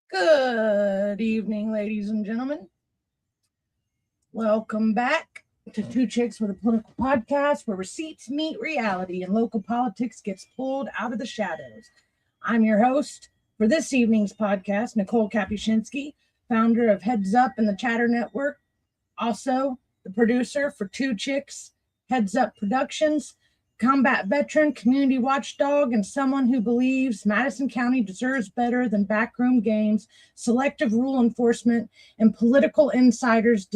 Good evening, ladies and gentlemen. Welcome back to Two Chicks with a Political Podcast, where receipts meet reality and local politics gets pulled out of the shadows. I'm your host for this evening's podcast, Nicole Kapuscinski, founder of Heads Up and the Chatter Network, also the producer for Two Chicks, Heads Up Productions, combat veteran, community watchdog, and someone who believes Madison County deserves better than backroom games, selective rule enforcement, and political insiders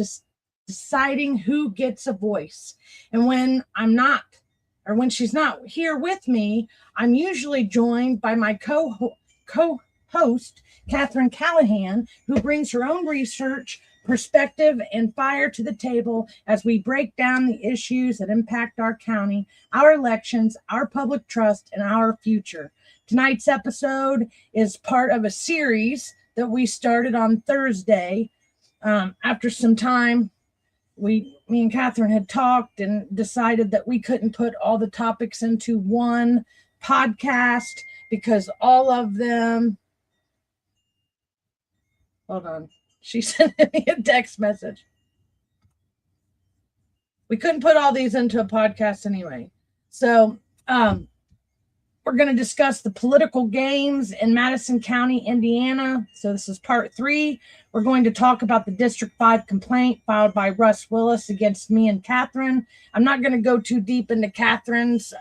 deciding who gets a voice. And when when she's not here with me, I'm usually joined by my co-host, Catherine Callahan, who brings her own research, perspective, and fire to the table as we break down the issues that impact our county, our elections, our public trust, and our future. Tonight's episode is part of a series that we started on Thursday. After some time, me and Catherine had talked and decided that we couldn't put all the topics into one podcast because all of them... Hold on. She sent me a text message. We couldn't put all these into a podcast anyway. So we're going to discuss the political games in Madison County, Indiana. So this is part 3. We're going to talk about the District 5 complaint filed by Russ Willis against me and Catherine. I'm not going to go too deep into Catherine's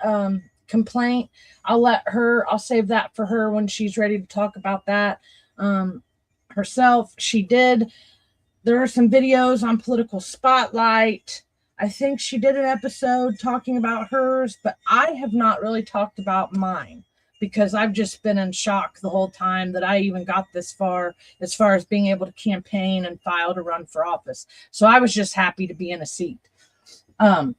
complaint. I'll save that for her when she's ready to talk about that. Herself. There are some videos on Political Spotlight. I think she did an episode talking about hers, but I have not really talked about mine because I've just been in shock the whole time that I even got this far as being able to campaign and file to run for office. So I was just happy to be in a seat. Let's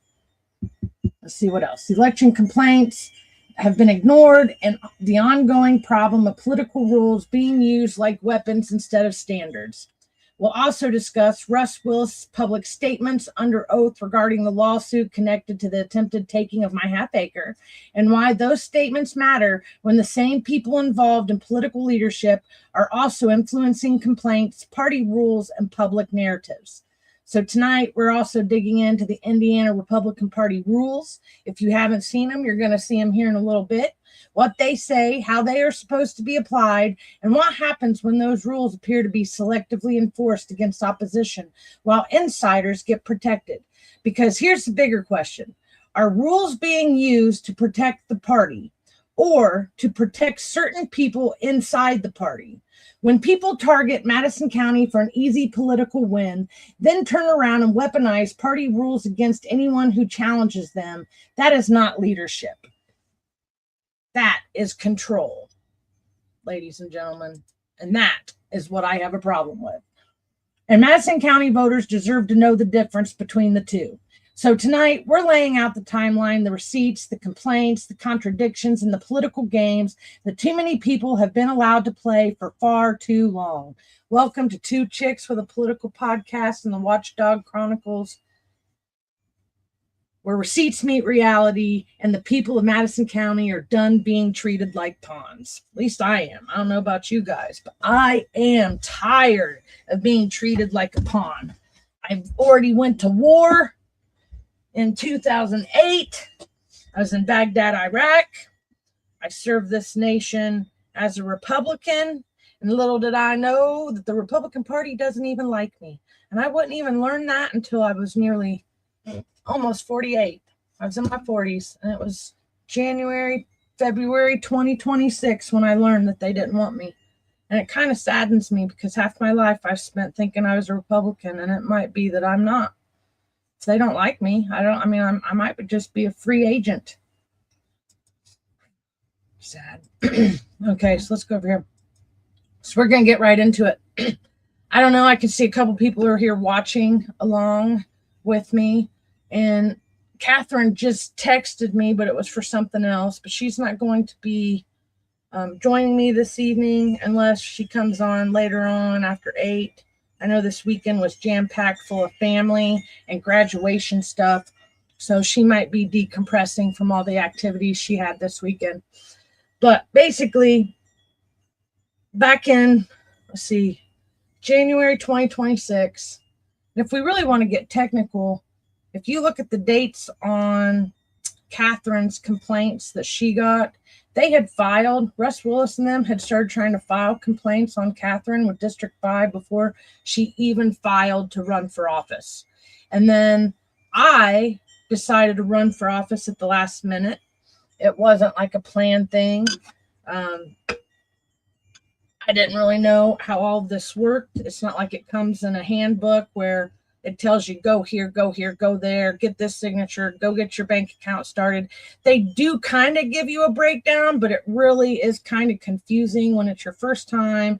see what else. Election complaints have been ignored, and the ongoing problem of political rules being used like weapons instead of standards. We'll also discuss Russ Willis' public statements under oath regarding the lawsuit connected to the attempted taking of my half-acre, and why those statements matter when the same people involved in political leadership are also influencing complaints, party rules, and public narratives. So tonight, we're also digging into the Indiana Republican Party rules. If you haven't seen them, you're going to see them here in a little bit. What they say, how they are supposed to be applied, and what happens when those rules appear to be selectively enforced against opposition, while insiders get protected. Because here's the bigger question. Are rules being used to protect the party? or to protect certain people inside the party. When people target Madison County for an easy political win, then turn around and weaponize party rules against anyone who challenges them, that is not leadership. That is control, ladies and gentlemen. And that is what I have a problem with. And Madison County voters deserve to know the difference between the two. So tonight, we're laying out the timeline, the receipts, the complaints, the contradictions, and the political games that too many people have been allowed to play for far too long. Welcome to Two Chicks with a Political Podcast and the Watchdog Chronicles, where receipts meet reality and the people of Madison County are done being treated like pawns. At least I am. I don't know about you guys, but I am tired of being treated like a pawn. I've already went to war. In 2008, I was in Baghdad, Iraq. I served this nation as a Republican, and little did I know that the Republican Party doesn't even like me. And I wouldn't even learn that until I was nearly almost 48. I was in my 40s, and it was February 2026 when I learned that they didn't want me. And it kind of saddens me because half my life I've spent thinking I was a Republican, and it might be that I'm not. If they don't like me, I might just be a free agent. Sad. Okay, so let's go over here. So we're going to get right into it. I don't know. I can see a couple people are here watching along with me. And Catherine just texted me, but it was for something else. But she's not going to be joining me this evening unless she comes on later on after 8. I know this weekend was jam-packed full of family and graduation stuff, so she might be decompressing from all the activities she had this weekend. But basically, back in, January 2026, and if we really want to get technical, if you look at the dates on Catherine's complaints that she got, they had filed, Russ Willis and them had started trying to file complaints on Catherine with District 5 before she even filed to run for office. And then I decided to run for office at the last minute. It wasn't like a planned thing. I didn't really know how all of this worked. It's not like it comes in a handbook where it tells you go here, go there, get this signature, go get your bank account started. They do kind of give you a breakdown, but it really is kind of confusing when it's your first time.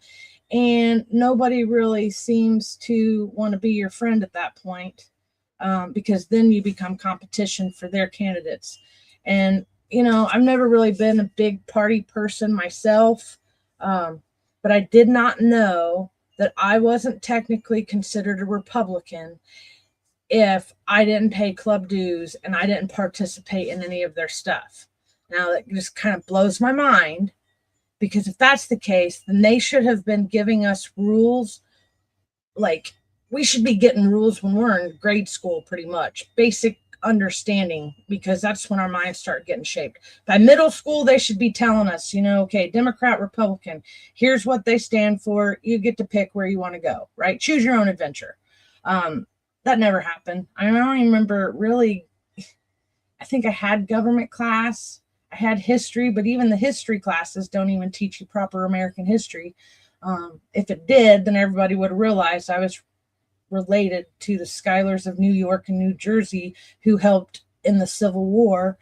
And nobody really seems to want to be your friend at that point, because then you become competition for their candidates. And, I've never really been a big party person myself, but I did not know that I wasn't technically considered a Republican if I didn't pay club dues and I didn't participate in any of their stuff. Now, that just kind of blows my mind, because if that's the case, then they should have been giving us rules. Like, we should be getting rules when we're in grade school, pretty much. Basic understanding, because that's when our minds start getting shaped. By middle school, they should be telling us, okay, Democrat, Republican, here's what they stand for. You get to pick where you want to go, right? Choose your own adventure. That never happened. I don't even remember really. I think I had government class. I had history, but even the history classes don't even teach you proper American history. If it did, then everybody would have realized I was related to the Schuyler's of New York and New Jersey who helped in the Civil War,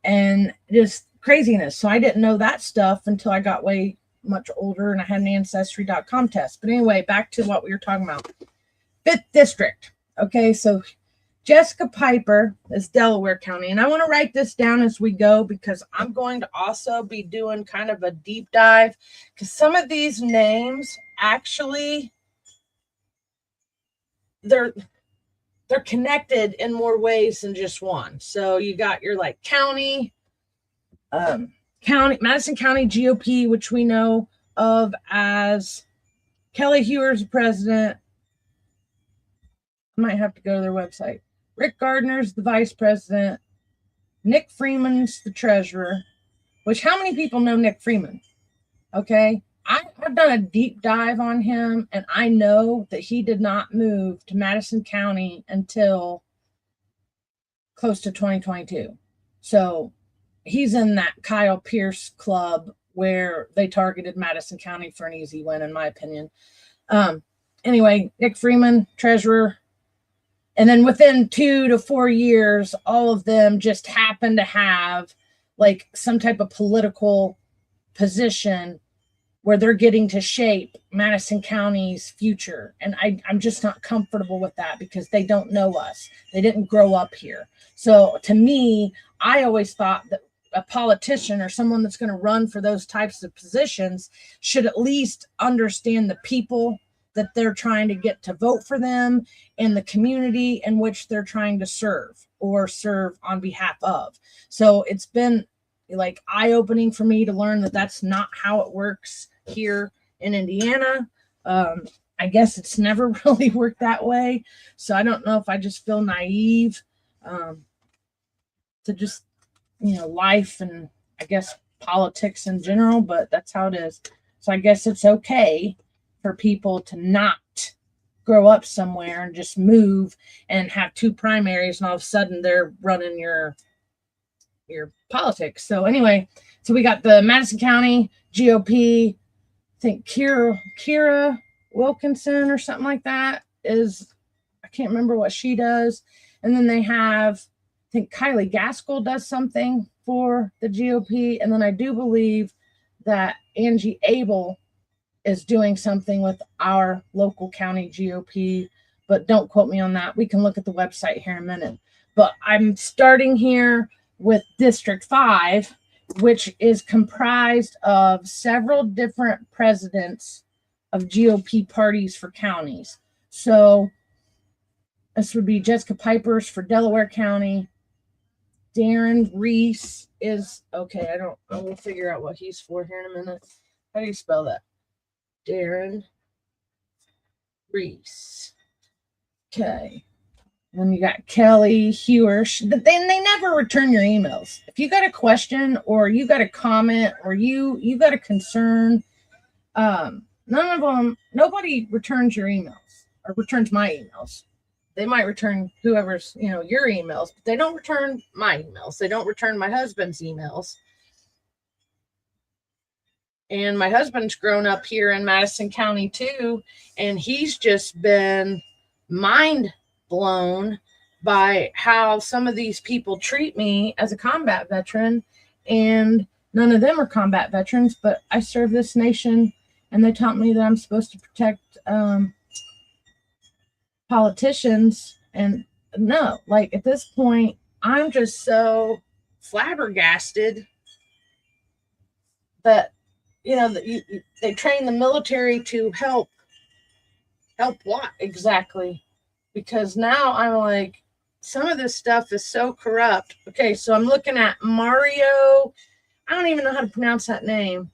and just craziness. So I didn't know that stuff until I got way much older and I had an Ancestry.com test. But anyway, back to what we were talking about. 5th District. Okay, so Jessica Piper is Delaware County. And I want to write this down as we go, because I'm going to also be doing kind of a deep dive, because some of these names actually they're connected in more ways than just one. So you got your county, Madison County GOP, which we know of as Kelly Hewer's president. I might have to go to their website. Rick Gardner's the vice president. Nick Freeman's the treasurer, which how many people know Nick Freeman? Okay. I've done a deep dive on him, and I know that he did not move to Madison County until close to 2022. So he's in that Kyle Pierce club where they targeted Madison County for an easy win, in my opinion. Anyway, Nick Freeman, treasurer. And then within 2 to 4 years, all of them just happen to have like some type of political position where they're getting to shape Madison County's future. And I'm just not comfortable with that because they don't know us. They didn't grow up here. So to me, I always thought that a politician or someone that's going to run for those types of positions should at least understand the people that they're trying to get to vote for them and the community in which they're trying to serve or serve on behalf of. So it's been like eye-opening for me to learn that that's not how it works here in Indiana. I guess it's never really worked that way. So I don't know if I just feel naive to just, life and I guess politics in general, but that's how it is. So I guess it's okay for people to not grow up somewhere and just move and have 2 primaries and all of a sudden they're running your politics. So anyway, so we got the Madison County GOP, I think Kira Wilkinson or something like that is, I can't remember what she does. And then they have, I think Kylie Gaskell does something for the GOP. And then I do believe that Angie Abel is doing something with our local county GOP, but don't quote me on that. We can look at the website here in a minute. But I'm starting here with District 5, which is comprised of several different presidents of GOP parties for counties. So this would be Jessica Pipers for Delaware County. Darren Reese is, okay, I will figure out what he's for here in a minute. How do you spell that? Darren Reese. Okay. Then you got Kelly Hewersh. Then they never return your emails. If you got a question or you got a comment or you got a concern, none of them, nobody returns your emails or returns my emails. They might return whoever's, your emails, but they don't return my emails. They don't return my husband's emails. And my husband's grown up here in Madison County too, and he's just been mind blown by how some of these people treat me as a combat veteran. And none of them are combat veterans, but I serve this nation, and they taught me that I'm supposed to protect politicians. And no, like at this point, I'm just so flabbergasted that they train the military to help what exactly? Because now I'm like, some of this stuff is so corrupt. Okay, so I'm looking at Mario. I don't even know how to pronounce that name,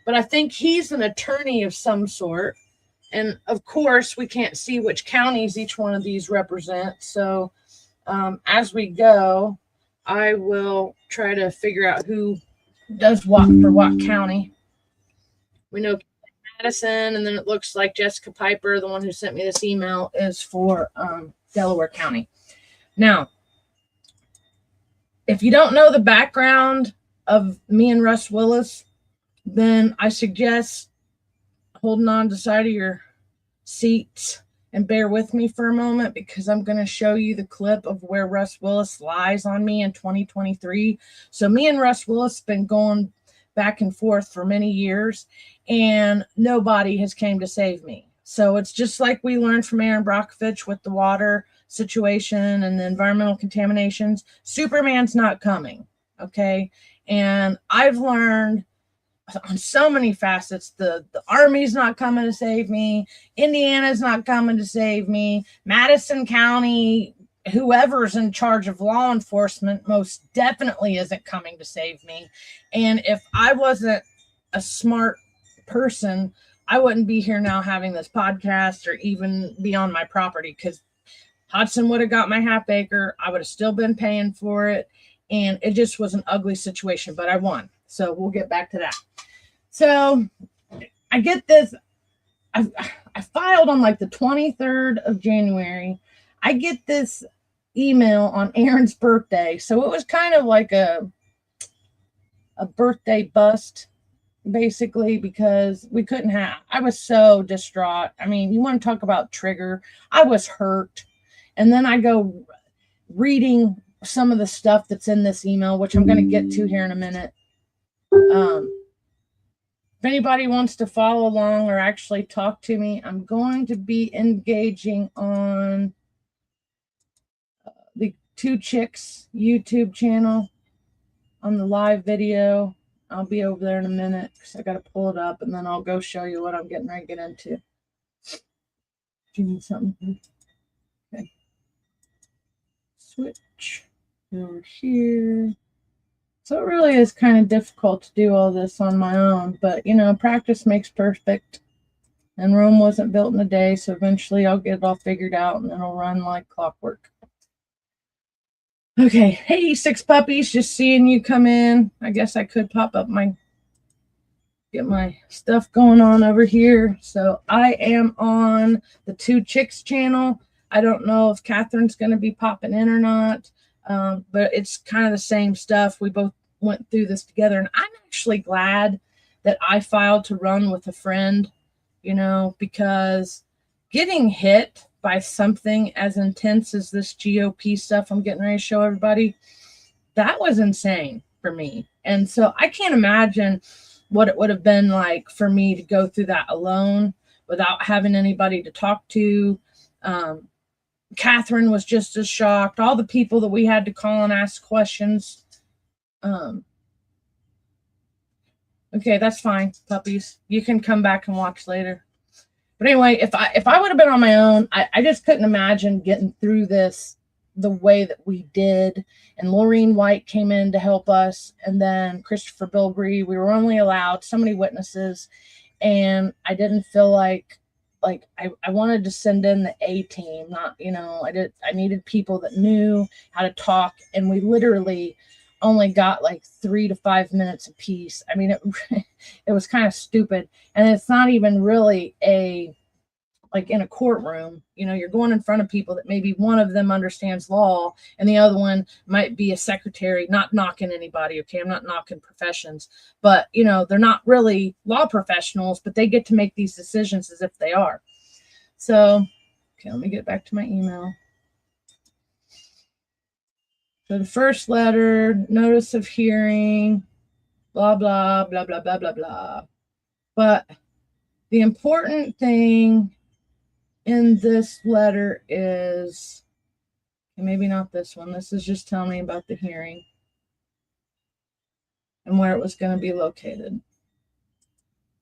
but I think he's an attorney of some sort. And of course, we can't see which counties each one of these represent. So as we go, I will try to figure out who does what for what county. We know Madison, and then it looks like Jessica Piper, the one who sent me this email, is for Delaware County. Now, if you don't know the background of me and Russ Willis, then I suggest holding on to the side of your seats and bear with me for a moment, because I'm going to show you the clip of where Russ Willis lies on me in 2023. So me and Russ Willis have been going back and forth for many years, and nobody has came to save me. So it's just like we learned from Aaron Brockovich with the water situation and the environmental contaminations. Superman's not coming, okay? And I've learned on so many facets, the Army's not coming to save me. Indiana's not coming to save me. Madison County, whoever's in charge of law enforcement, most definitely isn't coming to save me. And if I wasn't a smart person, I wouldn't be here now having this podcast or even be on my property, because Hudson would have got my half acre. I would have still been paying for it. And it just was an ugly situation, but I won. So we'll get back to that. So I get this. I filed on like the 23rd of January. I get this email on Aaron's birthday. So it was kind of like a a birthday bust, basically, because we couldn't have. I was so distraught. I mean, you want to talk about trigger? I was hurt. And then I go reading some of the stuff that's in this email, which I'm going to get to here in a minute. If anybody wants to follow along or actually talk to me, I'm going to be engaging on the Two Chics YouTube channel on the live video. I'll be over there in a minute because I got to pull it up, and then I'll go show you what I'm getting ready to get into. Do you need something? Okay. Switch over here. So it really is kind of difficult to do all this on my own, but you know, practice makes perfect. And Rome wasn't built in a day, so eventually I'll get it all figured out and it'll run like clockwork. Okay, hey, Six Puppies, just seeing you come in. I guess I could pop up get my stuff going on over here. So I am on the Two Chics channel. I don't know if Catherine's going to be popping in or not, but it's kind of the same stuff. We both went through this together, and I'm actually glad that I filed to run with a friend, you know, because getting hit by something as intense as this GOP stuff I'm getting ready to show everybody, that was insane for me. And so I can't imagine what it would have been like for me to go through that alone without having anybody to talk to. Catherine was just as shocked. All the people that we had to call and ask questions. Okay, that's fine, puppies. You can come back and watch later. But anyway, if I would have been on my own, I just couldn't imagine getting through this the way that we did. And Laureen White came in to help us, and then Christopher Bilbrey. We were only allowed so many witnesses, and I didn't feel like I wanted to send in the A team, not, you know, I needed people that knew how to talk, and we literally only got like 3 to 5 minutes apiece. I mean, it was kind of stupid, and it's not even really like in a courtroom. You know, you're going in front of people that maybe one of them understands law and the other one might be a secretary. Not knocking anybody, okay? I'm not knocking professions, but you know, they're not really law professionals, but they get to make these decisions as if they are. So, okay, let me get back to my email. So the first letter, notice of hearing, blah, blah, blah, blah, blah, blah, blah. But the important thing in this letter is, maybe not this one. This is just telling me about the hearing and where it was going to be located.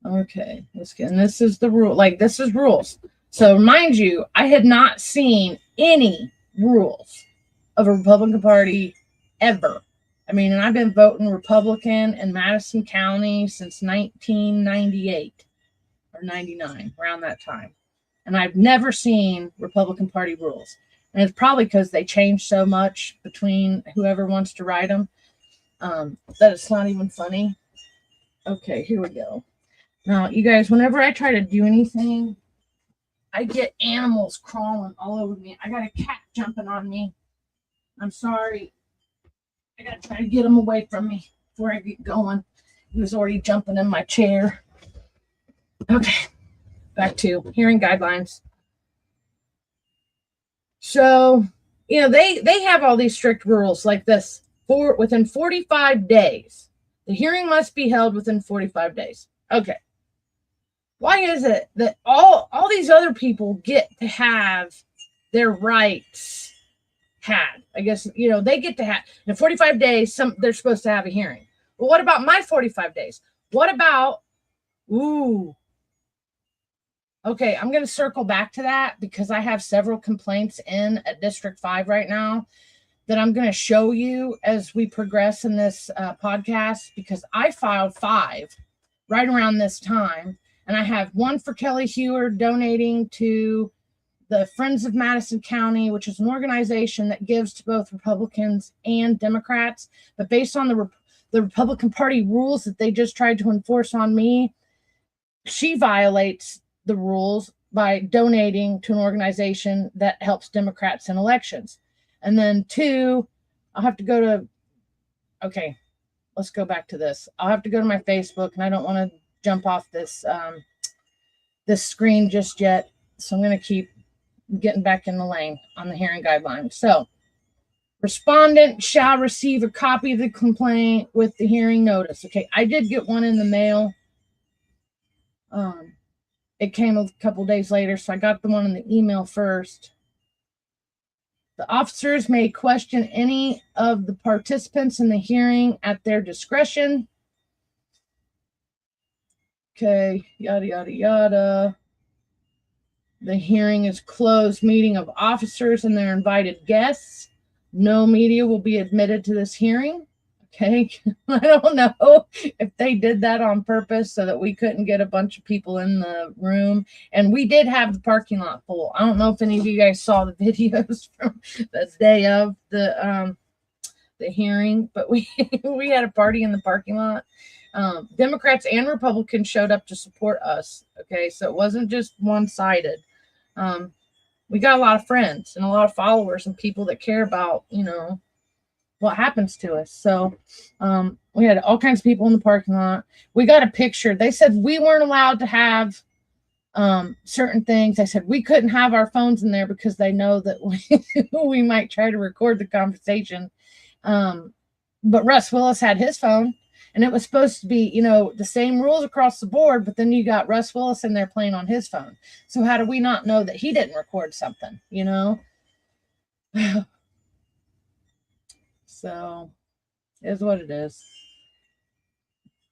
Okay, let's get, and this is the rule. Like, this is rules. So mind you, I had not seen any rules of a Republican Party ever. I mean, and I've been voting Republican in Madison County since 1998 or 99, around that time. And I've never seen Republican Party rules. And it's probably because they change so much between whoever wants to write them that it's not even funny. Okay, here we go. Now, you guys, whenever I try to do anything, I get animals crawling all over me. I got a cat jumping on me. I'm sorry. I got to try to get him away from me before I get going. He was already jumping in my chair. Okay. Back to hearing guidelines. So, you know, they have all these strict rules like this. Within 45 days, the hearing must be held within 45 days. Okay. Why is it that all these other people get to have their rights had? I guess, you know, they get to have in 45 days, they're supposed to have a hearing. Well, what about my 45 days? What about, okay, I'm going to circle back to that because I have several complaints in at District 5 right now that I'm going to show you as we progress in this podcast, because I filed 5 right around this time. And I have one for Kelly Hewer donating to the Friends of Madison County, which is an organization that gives to both Republicans and Democrats. But based on the Republican Party rules that they just tried to enforce on me, she violates the rules by donating to an organization that helps Democrats in elections. And then 2, I'll have to go to, okay, let's go back to this. I'll have to go to my Facebook, and I don't want to jump off this this screen just yet. So I'm going to keep getting back in the lane on the hearing guidelines. So respondent shall receive a copy of the complaint with the hearing notice. Okay, I did get one in the mail. It came a couple days later, so I got the one in the email first. The officers may question any of the participants in the hearing at their discretion. Okay, yada, yada, yada. The hearing is closed meeting of officers and their invited guests. No media will be admitted to this hearing. Okay, I don't know if they did that on purpose so that we couldn't get a bunch of people in the room. And we did have the parking lot full. I don't know if any of you guys saw the videos from the day of the hearing, but we had a party in the parking lot. Democrats and Republicans showed up to support us. Okay, so it wasn't just one-sided. We got a lot of friends and a lot of followers and people that care about, you know, what happens to us. So we had all kinds of people in the parking lot. We got a picture. They said we weren't allowed to have certain things. They said we couldn't have our phones in there because they know that we might try to record the conversation. But Russ Willis had his phone, and it was supposed to be, you know, the same rules across the board, but then you got Russ Willis in there playing on his phone. So how do we not know that he didn't record something, you know? So it is what it is.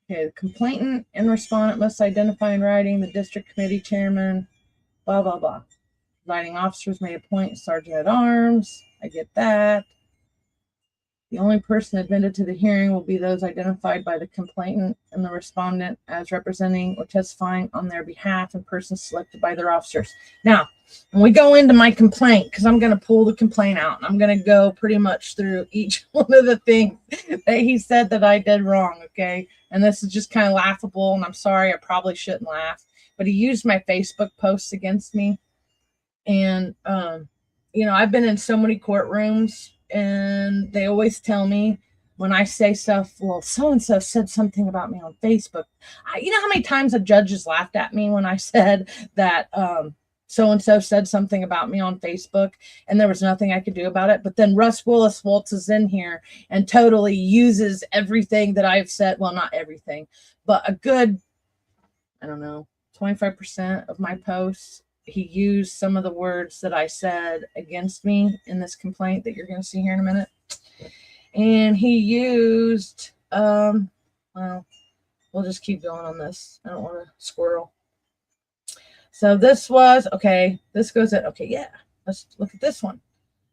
Okay, the complainant and respondent must identify in writing the district committee chairman, blah, blah, blah. Presiding officers may appoint sergeant at arms. I get that. The only person admitted to the hearing will be those identified by the complainant and the respondent as representing or testifying on their behalf and persons selected by their officers. Now, when we go into my complaint, because I'm going to pull the complaint out, and I'm going to go pretty much through each one of the things that he said that I did wrong, okay? And this is just kind of laughable, and I'm sorry, I probably shouldn't laugh. But he used my Facebook posts against me. And, you know, I've been in so many courtrooms, and they always tell me when I say stuff, well, so-and-so said something about me on Facebook. You know how many times the judges laughed at me when I said that so-and-so said something about me on Facebook, and there was nothing I could do about it? But then Russ Willis waltzes in here and totally uses everything that I've said. Well, not everything, but a good, I don't know, 25% of my posts. He used some of the words that I said against me in this complaint that you're going to see here in a minute. And he used, well, we'll just keep going on this. I don't want to squirrel. So this was, okay, this goes at, okay, yeah, let's look at this one.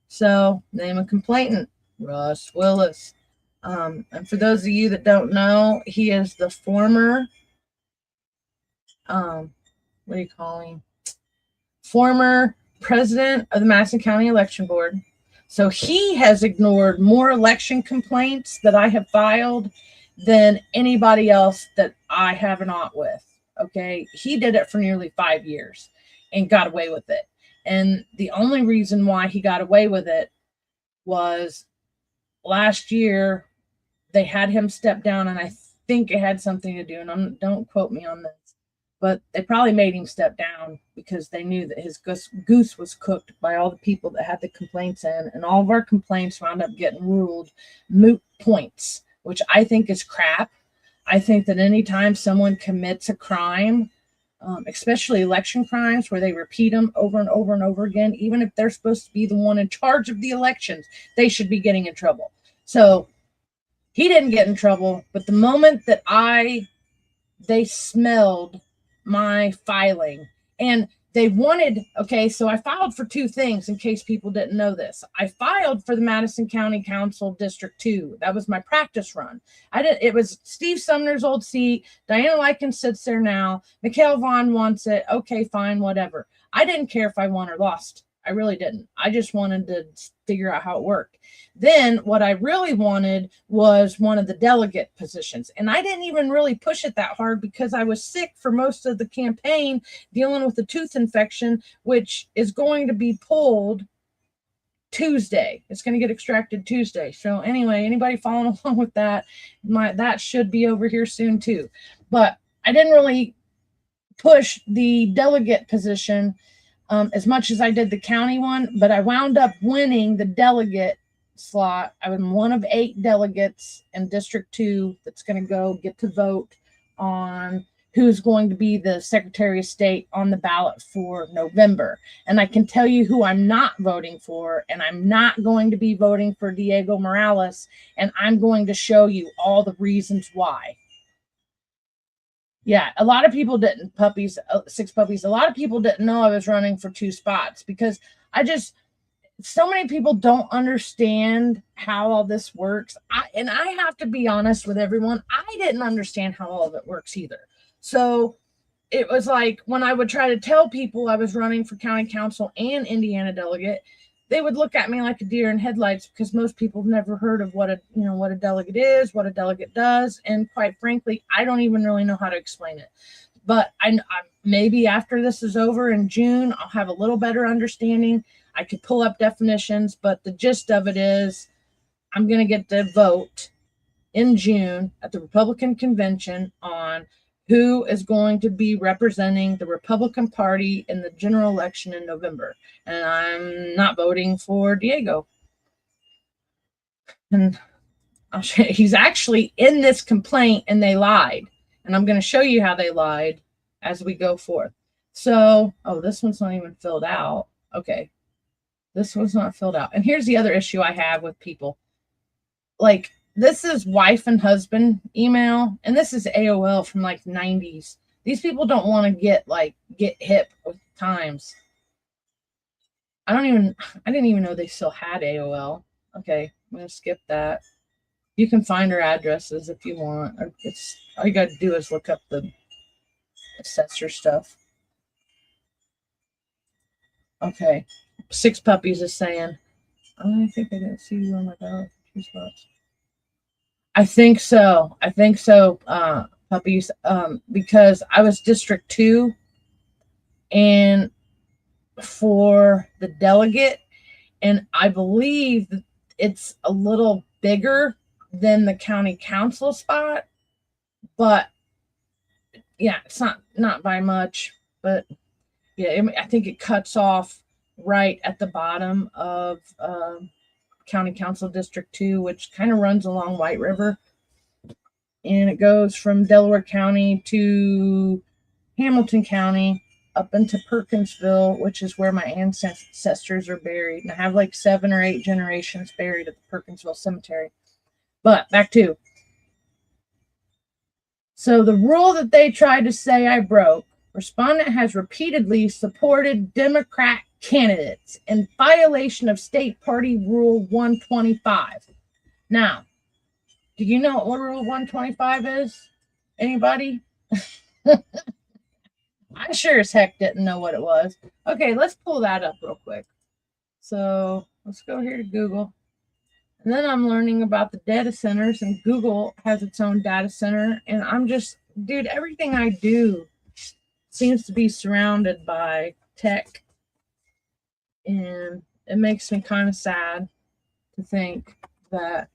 So name of complainant, Russ Willis. And for those of you that don't know, he is the former, what do you call him? Former president of the Madison County Election Board. So he has ignored more election complaints that I have filed than anybody else that I have an aught with. Okay. He did it for nearly 5 years and got away with it. And the only reason why he got away with it was last year they had him step down, and I think it had something to do, and don't quote me on this, but they probably made him step down because they knew that his goose was cooked by all the people that had the complaints in, and all of our complaints wound up getting ruled moot points, which I think is crap. I think that anytime someone commits a crime, especially election crimes where they repeat them over and over and over again, even if they're supposed to be the one in charge of the elections, they should be getting in trouble. So he didn't get in trouble, but the moment that they smelled my filing, and they wanted, okay, so I filed for two things in case people didn't know this. I filed for the Madison County Council District 2. That was my practice run. It was Steve Sumner's old seat. Diana Likens sits there now. Mikhail Vaughn wants it. Okay, fine, whatever. I didn't care if I won or lost. I really didn't. I just wanted to figure out how it worked. Then what I really wanted was one of the delegate positions. And I didn't even really push it that hard because I was sick for most of the campaign dealing with a tooth infection, which is going to be pulled Tuesday. It's going to get extracted Tuesday. So anyway, anybody following along with that, that should be over here soon too. But I didn't really push the delegate position as much as I did the county one, but I wound up winning the delegate slot. I was one of 8 delegates in District 2 that's going to get to vote on who's going to be the Secretary of State on the ballot for November. And I can tell you who I'm not voting for, and I'm not going to be voting for Diego Morales, and I'm going to show you all the reasons why. Yeah, a lot of people didn't, 6 puppies, a lot of people didn't know I was running for 2 spots because so many people don't understand how all this works. I have to be honest with everyone, I didn't understand how all of it works either. So it was like when I would try to tell people I was running for county council and Indiana delegate, they would look at me like a deer in headlights because most people have never heard of what a delegate is, what a delegate does. And quite frankly, I don't even really know how to explain it. But I maybe after this is over in June, I'll have a little better understanding. I could pull up definitions, but the gist of it is I'm going to get to vote in June at the Republican convention on who is going to be representing the Republican Party in the general election in November. And I'm not voting for Diego. And I'll show you, he's actually in this complaint and they lied. And I'm going to show you how they lied as we go forth. So, oh, this one's not even filled out. Okay. This one's not filled out. And here's the other issue I have with people. Like, this is wife and husband email, and this is AOL from like 90s. These people don't want to get hip with times. I didn't even know they still had AOL. Okay, I'm going to skip that. You can find her addresses if you want. All you got to do is look up the assessor stuff. Okay. 6 puppies is saying, I think I didn't see you on my ballot for 2 spots. I think so, puppies, because I was District 2 and for the delegate, and I believe it's a little bigger than the county council spot, but yeah, it's not by much, but yeah, I think it cuts off right at the bottom of County Council District 2, which kind of runs along White River. And it goes from Delaware County to Hamilton County up into Perkinsville, which is where my ancestors are buried. And I have like 7 or 8 generations buried at the Perkinsville Cemetery. But back to, so the rule that they tried to say I broke, respondent has repeatedly supported Democrat candidates in violation of State Party Rule 125. Now, do you know what Rule 125 is? Anybody? I sure as heck didn't know what it was. Okay, let's pull that up real quick. So let's go here to Google. And then I'm learning about the data centers, and Google has its own data center. And I'm just, dude, everything I do seems to be surrounded by tech. And it makes me kind of sad to think that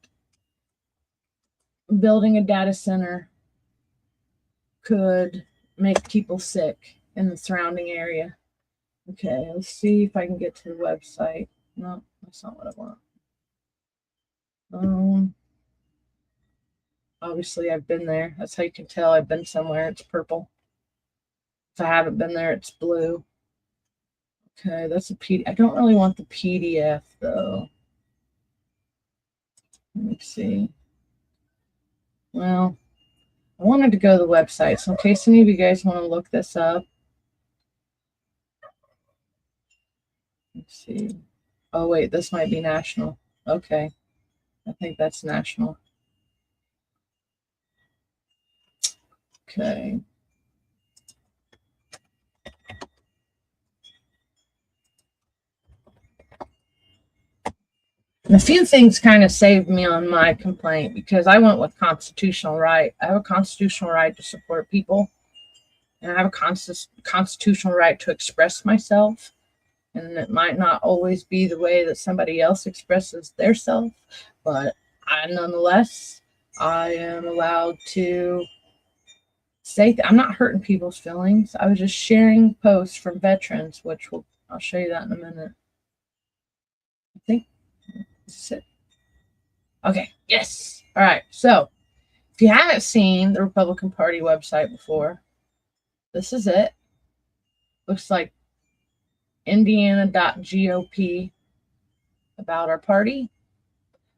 building a data center could make people sick in the surrounding area. Okay, let's see if I can get to the website. No, that's not what I want. Obviously I've been there. That's how you can tell I've been somewhere. It's purple. If I haven't been there, it's blue. Okay, that's a PDF. I don't really want the PDF though. Let me see. Well, I wanted to go to the website, so in case any of you guys want to look this up. Let's see. Oh wait, this might be national. Okay. I think that's national. Okay. And a few things kind of saved me on my complaint because I went with constitutional right. I have a constitutional right to support people, and I have a constitutional right to express myself. And it might not always be the way that somebody else expresses their self, but nonetheless, I am allowed to say I'm not hurting people's feelings. I was just sharing posts from veterans, which I'll show you that in a minute. I think this is it. Okay, yes. All right, so if you haven't seen the Republican Party website before, this is it. Looks like indiana.gop about our party.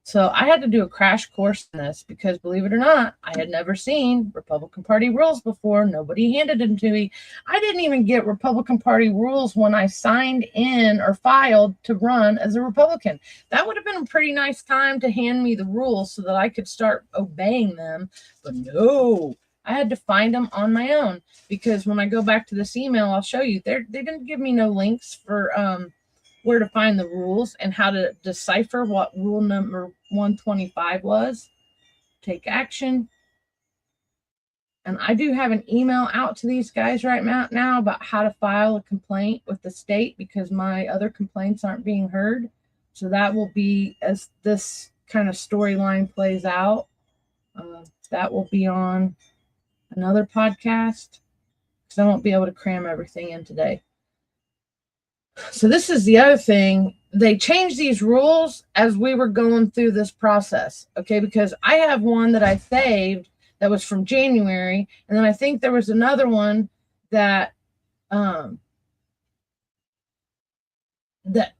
So I had to do a crash course in this because, believe it or not, I had never seen Republican Party rules before. Nobody handed them to me. I didn't even get Republican Party rules when I signed in or filed to run as a Republican. That would have been a pretty nice time to hand me the rules so that I could start obeying them. But no, I had to find them on my own, because when I go back to this email, I'll show you. They didn't give me no links for where to find the rules and how to decipher what rule number 125 was. Take action. And I do have an email out to these guys right now about how to file a complaint with the state, because my other complaints aren't being heard. So that will be, as this kind of storyline plays out, that will be on another podcast, because I won't be able to cram everything in today. So this is the other thing. They changed these rules as we were going through this process, okay? Because I have one that I saved that was from January, and then I think there was another one that that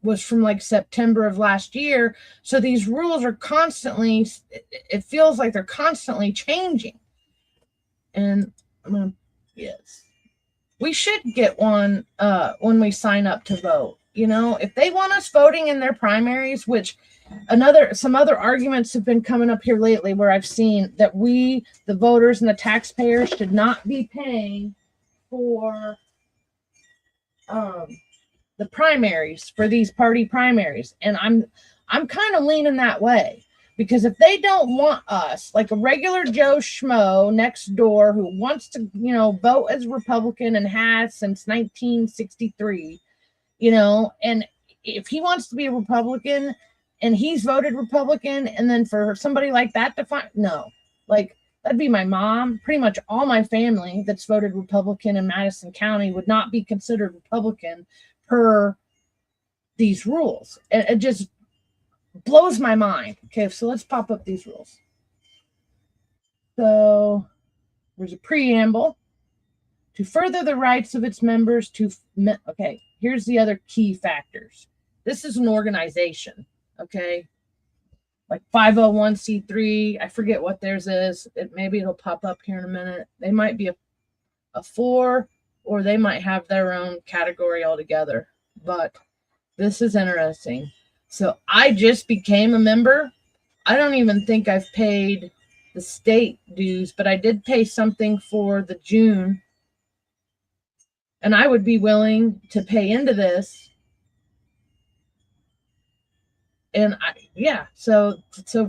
was from like September of last year. So these rules are constantly, it feels like they're constantly changing. And I'm gonna, yes. We should get one when we sign up to vote. You know, if they want us voting in their primaries, which some other arguments have been coming up here lately where I've seen that we, the voters and the taxpayers, should not be paying for the primaries, for these party primaries. And I'm kind of leaning that way. Because if they don't want us, like a regular Joe Schmo next door who wants to, vote as Republican and has since 1963, and if he wants to be a Republican and he's voted Republican, and then for somebody like that to find, no, like that'd be my mom. Pretty much all my family that's voted Republican in Madison County would not be considered Republican per these rules. It just blows my mind. Okay, so let's pop up these rules. So there's a preamble. To further the rights of its members okay, here's the other key factors. This is an organization, okay? Like 501c3, I forget what theirs is. Maybe it'll pop up here in a minute. They might be a 4, or they might have their own category altogether. But this is interesting. So I just became a member. I don't even think I've paid the state dues, but I did pay something for the June. And I would be willing to pay into this. And so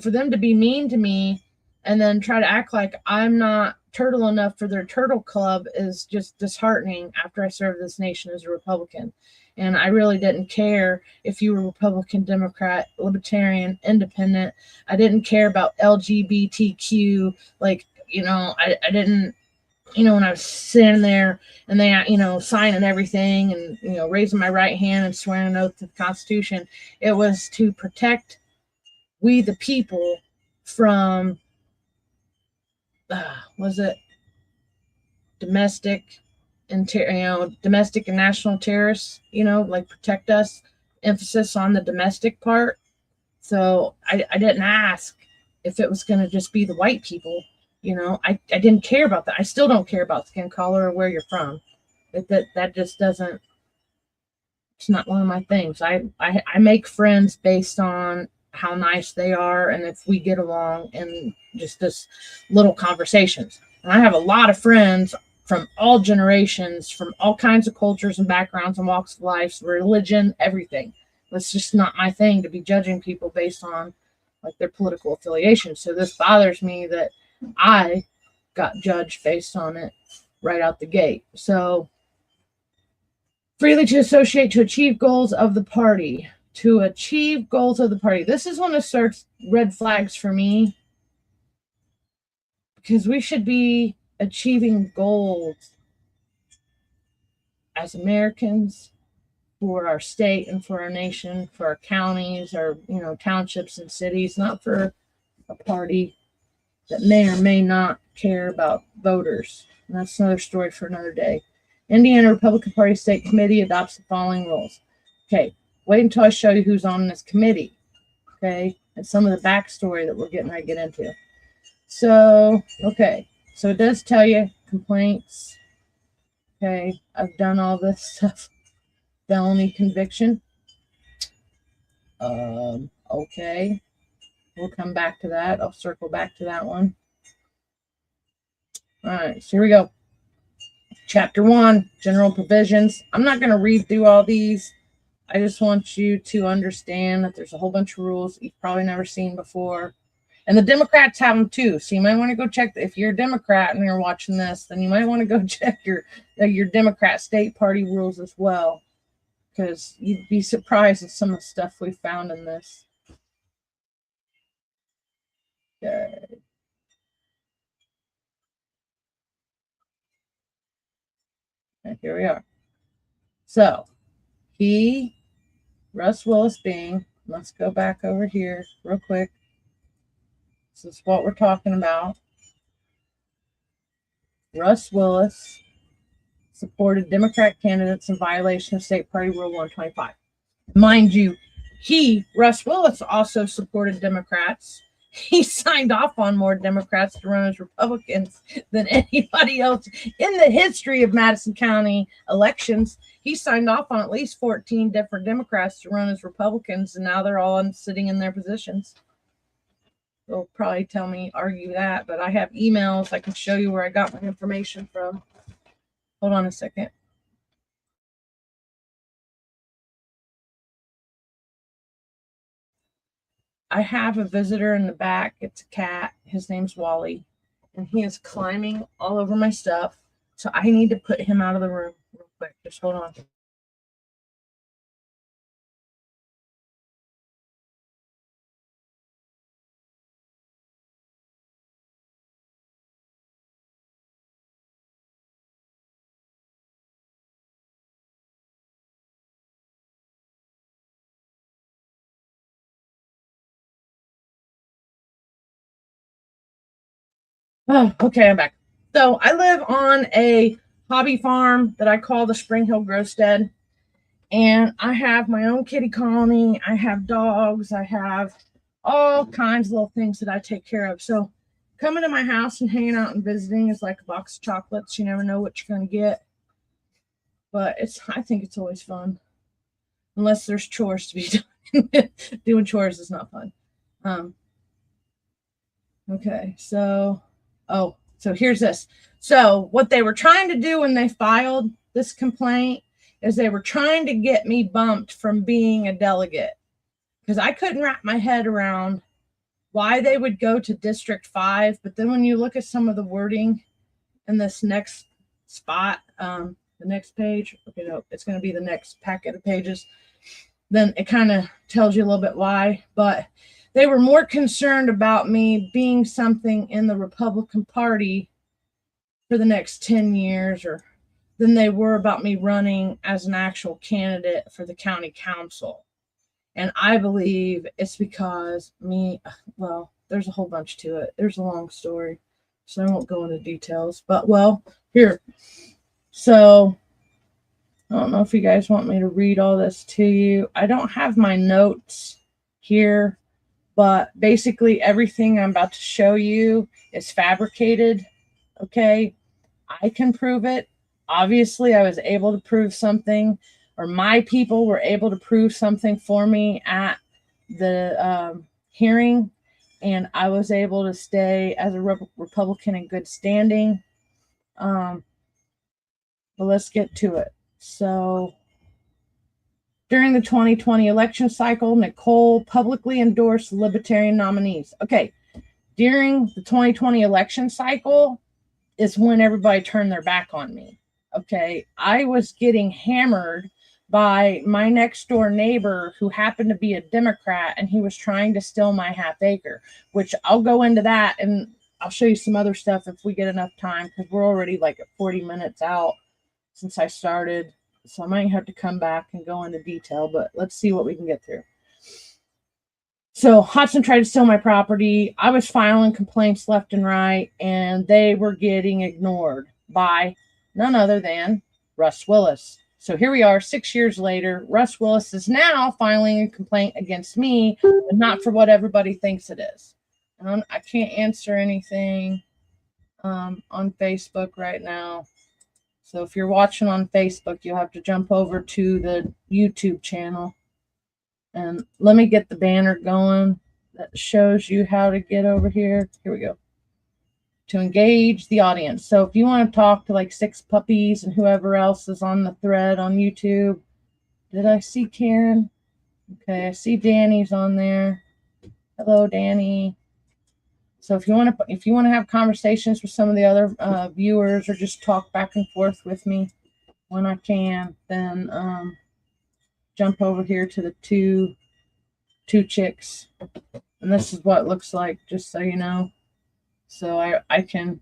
for them to be mean to me and then try to act like I'm not turtle enough for their turtle club is just disheartening after I served this nation as a Republican. And I really didn't care if you were Republican, Democrat, Libertarian, Independent. I didn't care about LGBTQ. Like, I didn't, when I was sitting there and they, signing everything and, raising my right hand and swearing an oath to the Constitution, it was to protect we the people from, domestic and national terrorists, like protect us, emphasis on the domestic part. So I didn't ask if it was going to just be the white people. I didn't care about that. I still don't care about skin color or where you're from. That just doesn't, it's not one of my things. I make friends based on how nice they are and if we get along and just this little conversations. And I have a lot of friends from all generations, from all kinds of cultures and backgrounds and walks of life, religion, everything. It's just not my thing to be judging people based on like their political affiliation. So this bothers me that I got judged based on it right out the gate. So freely to associate to achieve goals of the party. To achieve goals of the party. This is one of starts red flags for me, because we should be achieving goals as Americans for our state and for our nation, for our counties, our townships and cities, not for a party that may or may not care about voters. And that's another story for another day. Indiana Republican Party State Committee adopts the following rules. Okay, wait until I show you who's on this committee. Okay, and some of the backstory that we're getting ready to get into. So, okay, so it does tell you complaints. Okay, I've done all this stuff. Felony conviction. Okay, we'll come back to that. I'll circle back to that one. All right, so here we go. Chapter 1, general provisions. I'm not going to read through all these. I just want you to understand that there's a whole bunch of rules you've probably never seen before. And the Democrats have them too. So you might want to go check. If you're a Democrat and you're watching this, then you might want to go check your Democrat state party rules as well, because you'd be surprised at some of the stuff we found in this. Okay. And here we are. So Russ Willis being, let's go back over here real quick. This is what we're talking about. Russ Willis supported Democrat candidates in violation of State Party Rule 125. Mind you, Russ Willis, also supported Democrats. He signed off on more Democrats to run as Republicans than anybody else in the history of Madison County elections. He signed off on at least 14 different Democrats to run as Republicans, and now they're all sitting in their positions. They'll probably argue that, but I have emails. I can show you where I got my information from. Hold on a second. I have a visitor in the back. It's a cat. His name's Wally, and he is climbing all over my stuff. So I need to put him out of the room real quick. Just hold on. Oh, okay, I'm back. So I live on a hobby farm that I call the Spring Hill Growstead. And I have my own kitty colony. I have dogs. I have all kinds of little things that I take care of. So coming to my house and hanging out and visiting is like a box of chocolates. You never know what you're going to get. But I think it's always fun. Unless there's chores to be done. Doing chores is not fun. Okay, so here's this. So what they were trying to do when they filed this complaint is they were trying to get me bumped from being a delegate, because I couldn't wrap my head around why they would go to District 5. But then when you look at some of the wording in this next spot, the next page, okay, no, it's going to be the next packet of pages, then it kind of tells you a little bit why. But they were more concerned about me being something in the Republican Party for the next 10 years than they were about me running as an actual candidate for the county council. And I believe it's because there's a whole bunch to it. There's a long story, so I won't go into details. But, here. So, I don't know if you guys want me to read all this to you. I don't have my notes here, but basically everything I'm about to show you is fabricated, okay? I can prove it. Obviously, I was able to prove something, or my people were able to prove something for me at the hearing, and I was able to stay as a Republican in good standing. But let's get to it. So, during the 2020 election cycle, Nicole publicly endorsed Libertarian nominees. Okay, during the 2020 election cycle is when everybody turned their back on me. Okay, I was getting hammered by my next door neighbor who happened to be a Democrat, and he was trying to steal my half acre, which I'll go into that, and I'll show you some other stuff if we get enough time, because we're already like at 40 minutes out since I started. So I might have to come back and go into detail, but let's see what we can get through. So Hodgson tried to steal my property. I was filing complaints left and right, and they were getting ignored by none other than Russ Willis. So here we are 6 years later. Russ Willis is now filing a complaint against me, but not for what everybody thinks it is. I can't answer anything on Facebook right now. So if you're watching on Facebook, you'll have to jump over to the YouTube channel. And let me get the banner going that shows you how to get over here. Here we go. To engage the audience. So if you want to talk to like Six Puppies and whoever else is on the thread on YouTube. Did I see Karen? Okay, I see Danny's on there. Hello, Danny. So if you want to have conversations with some of the other viewers, or just talk back and forth with me when I can, then jump over here to the two Chics, and this is what it looks like, just so you know. So I can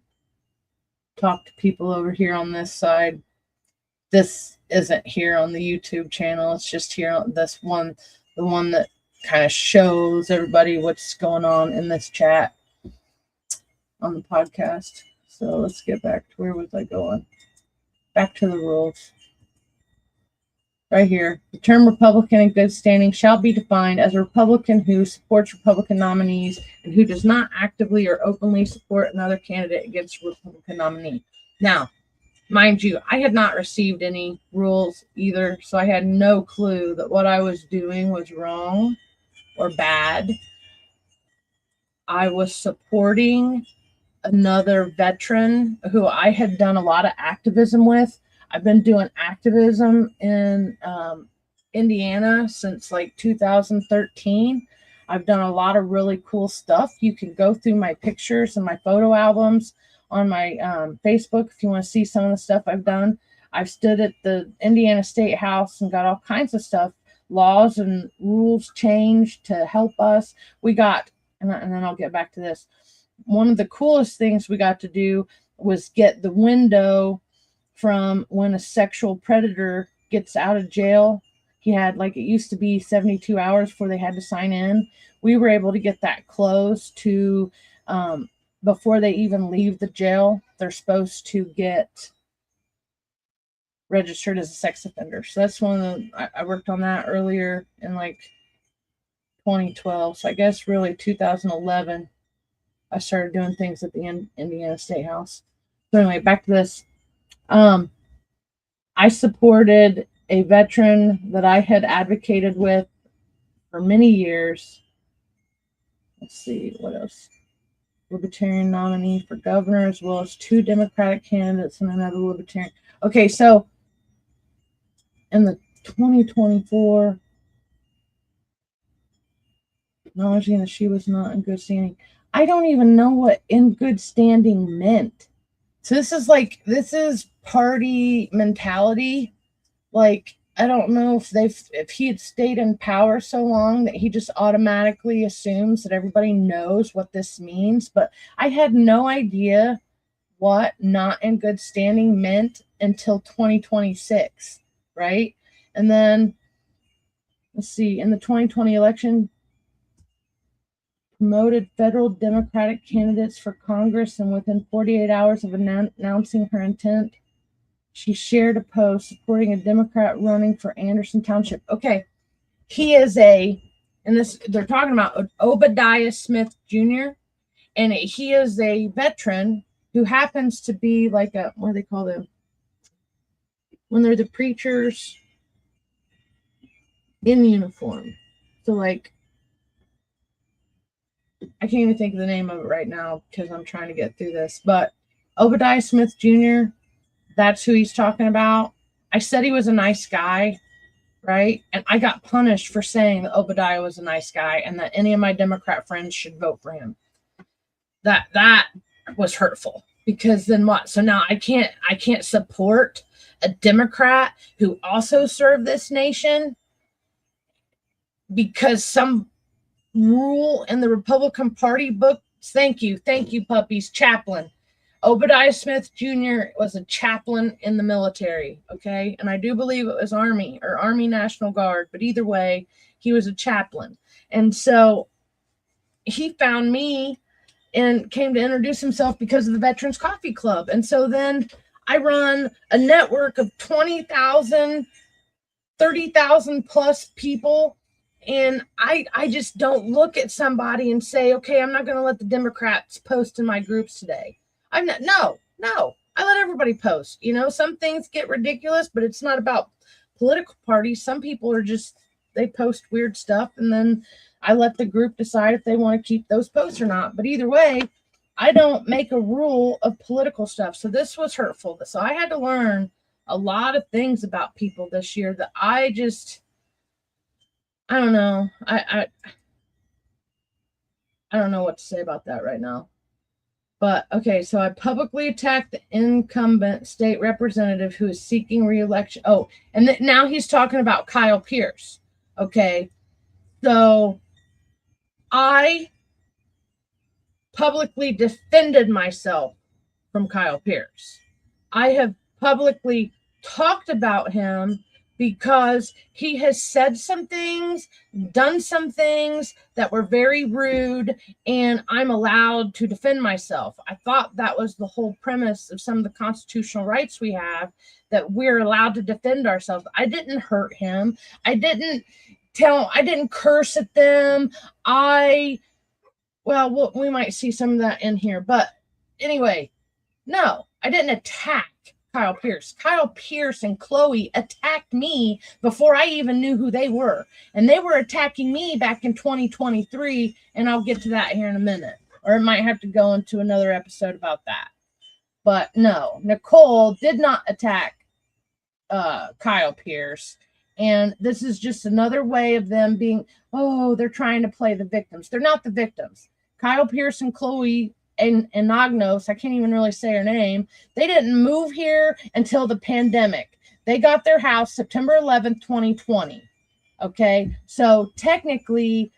talk to people over here on this side. This isn't here on the YouTube channel. It's just here on this one, the one that kind of shows everybody what's going on in this chat on the podcast. So let's get back to, where was I going? Back to the rules. Right here. The term Republican in good standing shall be defined as a Republican who supports Republican nominees and who does not actively or openly support another candidate against a Republican nominee. Now, mind you, I had not received any rules either, so I had no clue that what I was doing was wrong or bad. I was supporting another veteran who I had done a lot of activism with. I've been doing activism in Indiana since like 2013. I've done a lot of really cool stuff. You can go through my pictures and my photo albums on my Facebook if you want to see some of the stuff I've done. I've stood at the Indiana State House and got all kinds of stuff, laws and rules changed to help us. We got, and then I'll get back to this. One of the coolest things we got to do was get the window from when a sexual predator gets out of jail. He had, like, it used to be 72 hours before they had to sign in. We were able to get that closed to before they even leave the jail. They're supposed to get registered as a sex offender. So that's one of the, I worked on that earlier in like 2012. So I guess really 2011, I started doing things at the Indiana State House. So anyway, back to this. I supported a veteran that I had advocated with for many years. Let's see, what else? Libertarian nominee for governor, as well as 2 Democratic candidates and another Libertarian. Okay, so in the 2024, acknowledging that she was not in good standing. I don't even know what in good standing meant. So this is party mentality. Like, I don't know if he had stayed in power so long that he just automatically assumes that everybody knows what this means. But I had no idea what not in good standing meant until 2026, right? And then, let's see, in the 2020 election, promoted federal Democratic candidates for Congress, and within 48 hours of announcing her intent, she shared a post supporting a Democrat running for Anderson Township. Okay, he is they're talking about Obadiah Smith Jr., and he is a veteran who happens to be like a, what do they call them? When they're the preachers in uniform. So like, I can't even think of the name of it right now because I'm trying to get through this. But Obadiah Smith Jr., that's who he's talking about. I said he was a nice guy, right? And I got punished for saying that Obadiah was a nice guy and that any of my Democrat friends should vote for him. That was hurtful, because then what? So now I can't support a Democrat who also served this nation, because some rule in the Republican Party book. Thank you, puppies. Chaplain Obadiah Smith Jr. was a chaplain in the military, okay? And I do believe it was Army or Army National Guard, but either way, he was a chaplain. And so he found me and came to introduce himself because of the Veterans Coffee Club. And so then I run a network of 20,000, 30,000 plus people. And I just don't look at somebody and say, okay, I'm not going to let the Democrats post in my groups today. No, I let everybody post. You know, some things get ridiculous, but it's not about political parties. Some people are just, they post weird stuff, and then I let the group decide if they want to keep those posts or not. But either way, I don't make a rule of political stuff. So this was hurtful. So I had to learn a lot of things about people this year that I don't know. I don't know what to say about that right now. But, okay, so I publicly attacked the incumbent state representative who is seeking re-election. Oh, and now he's talking about Kyle Pierce. Okay, so I publicly defended myself from Kyle Pierce. I have publicly talked about him because he has said some things, done some things that were very rude, and I'm allowed to defend myself. I thought that was the whole premise of some of the constitutional rights we have, that we're allowed to defend ourselves. I didn't hurt him. I didn't curse at them. Well, we might see some of that in here, but anyway, no, I didn't attack Kyle Pierce. Kyle Pierce and Chloe attacked me before I even knew who they were. And they were attacking me back in 2023, and I'll get to that here in a minute. Or it might have to go into another episode about that. But no, Nicole did not attack Kyle Pierce. And this is just another way of them being, they're trying to play the victims. They're not the victims. Kyle Pierce and Chloe and Nagnos, I can't even really say her name, they didn't move here until the pandemic. They got their house September 11th, 2020. Okay, so technically,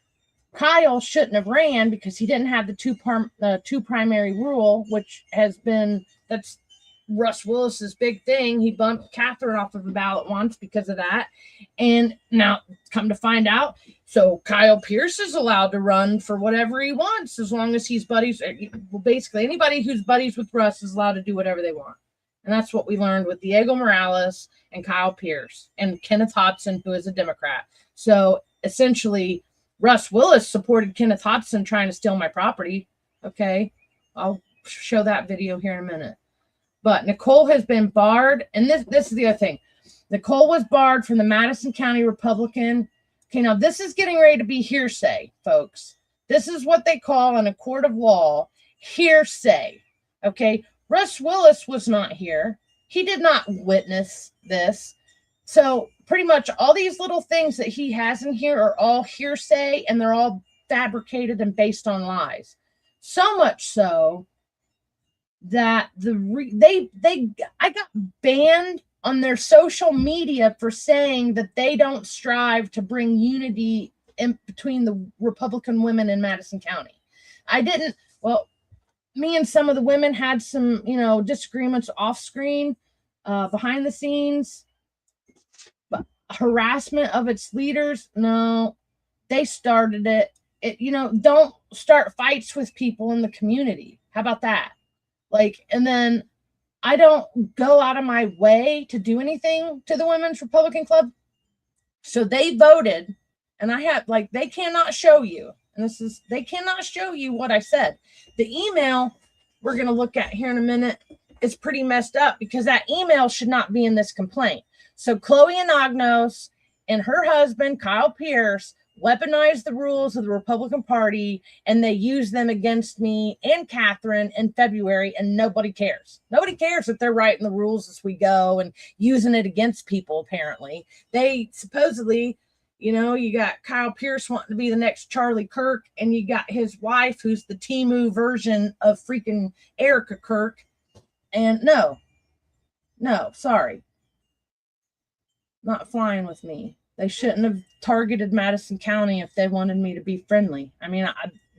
Kyle shouldn't have ran because he didn't have the two primary rule, which that's Russ Willis's big thing. He bumped Catherine off of the ballot once because of that. And now, come to find out, so Kyle Pierce is allowed to run for whatever he wants as long as he's buddies. Well, basically, anybody who's buddies with Russ is allowed to do whatever they want. And that's what we learned with Diego Morales and Kyle Pierce and Kenneth Hodson, who is a Democrat. So essentially, Russ Willis supported Kenneth Hodson trying to steal my property. Okay, I'll show that video here in a minute. But Nicole has been barred, and this is the other thing. Nicole was barred from the Madison County Republican. Okay, now this is getting ready to be hearsay, folks. This is what they call in a court of law hearsay. Okay, Russ Willis was not here. He did not witness this. So pretty much all these little things that he has in here are all hearsay, and they're all fabricated and based on lies. So much so that I got banned on their social media for saying that they don't strive to bring unity in between the Republican women in Madison County. Me and some of the women had some, disagreements off screen, behind the scenes, but harassment of its leaders, no, they started it. Don't start fights with people in the community. How about that? And then I don't go out of my way to do anything to the Women's Republican Club. So they voted, and I have, they cannot show you, and they cannot show you what I said. The email we're going to look at here in a minute is pretty messed up because that email should not be in this complaint. So Chloe Anagnos and her husband, Kyle Pierce, weaponized the rules of the Republican Party, and they used them against me and Catherine in February, and nobody cares. Nobody cares that they're writing the rules as we go and using it against people, apparently. They supposedly, you got Kyle Pierce wanting to be the next Charlie Kirk, and you got his wife, who's the Timu version of freaking Erica Kirk. And no, sorry. Not flying with me. They shouldn't have targeted Madison County if they wanted me to be friendly. I mean,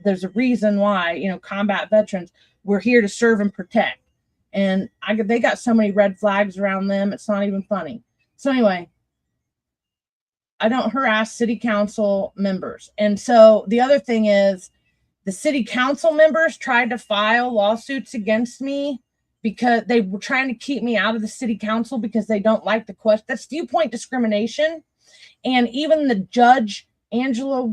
there's a reason why, you know, combat veterans, we're here to serve and protect. And they got so many red flags around them, it's not even funny. So anyway, I don't harass city council members. And so the other thing is, the city council members tried to file lawsuits against me because they were trying to keep me out of the city council because they don't like the question. That's viewpoint discrimination. And even the judge, Angela,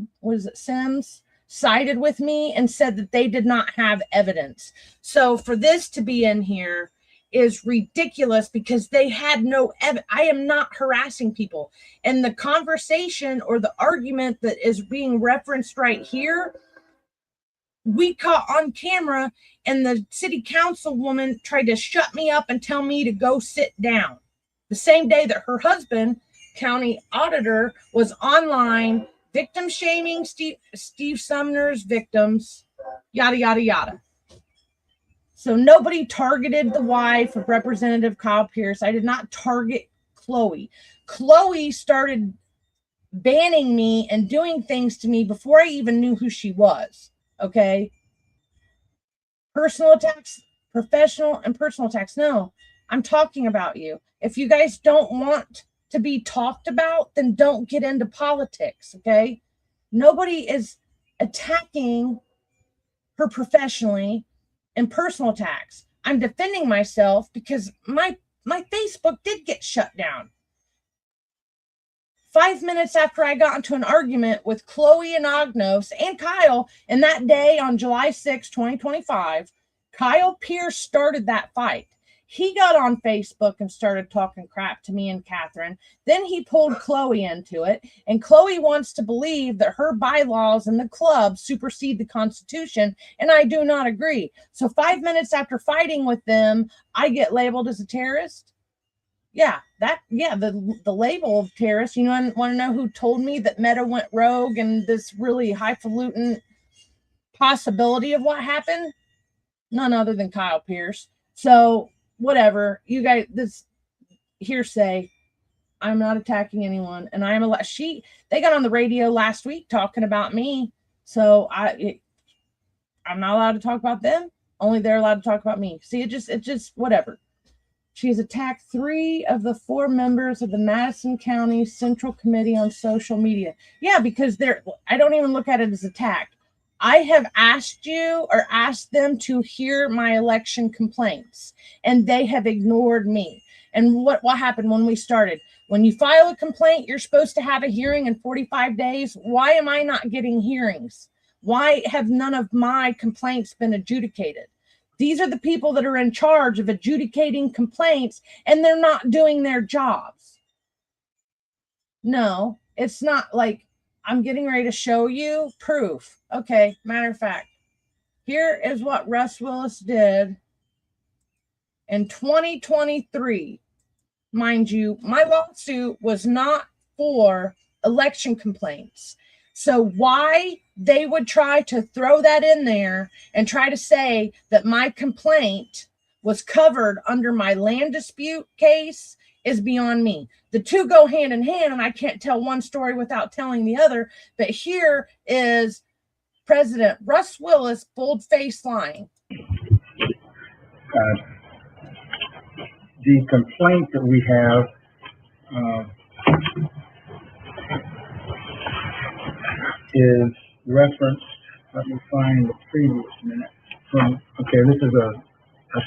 Sims, sided with me and said that they did not have evidence. So for this to be in here is ridiculous because they had no evidence. I am not harassing people. And the conversation or the argument that is being referenced right here, we caught on camera, and the city councilwoman tried to shut me up and tell me to go sit down. The same day that her husband, county auditor, was online victim shaming Steve Sumner's victims, yada, yada, yada. So nobody targeted the wife of Representative Kyle Pierce. I did not target Chloe. Chloe started banning me and doing things to me before I even knew who she was. Okay. Personal attacks, professional and personal attacks. No, I'm talking about you. If you guys don't want to be talked about, then don't get into politics. Okay. Nobody is attacking her professionally and personal attacks. I'm defending myself because my Facebook did get shut down. 5 minutes after I got into an argument with Chloe and Agnos and Kyle, and that day on July 6, 2025, Kyle Pierce started that fight. He got on Facebook and started talking crap to me and Catherine. Then he pulled Chloe into it, and Chloe wants to believe that her bylaws in the club supersede the Constitution, and I do not agree. So 5 minutes after fighting with them, I get labeled as a terrorist. The label of terrorist. You know, want to know who told me that Meta went rogue and this really highfalutin possibility of what happened? None other than Kyle Pierce. So whatever, you guys, this hearsay. I'm not attacking anyone, and I'm they got on the radio last week talking about me. So I'm not allowed to talk about them. Only they're allowed to talk about me. See, it just whatever. She has attacked 3 of the 4 members of the Madison County Central Committee on Social Media. Yeah, because I don't even look at it as attack. I have asked them to hear my election complaints, and they have ignored me. And what happened when we started? When you file a complaint, you're supposed to have a hearing in 45 days. Why am I not getting hearings? Why have none of my complaints been adjudicated? These are the people that are in charge of adjudicating complaints, and they're not doing their jobs. No, it's not like I'm getting ready to show you proof. Okay, matter of fact, here is what Russ Willis did in 2023. Mind you, my lawsuit was not for election complaints. So why they would try to throw that in there and try to say that my complaint was covered under my land dispute case is beyond me. The two go hand in hand, and I can't tell one story without telling the other. But here is President Russ Willis bold-faced lying. The complaint that we have is referenced, let me find the previous minute. This is a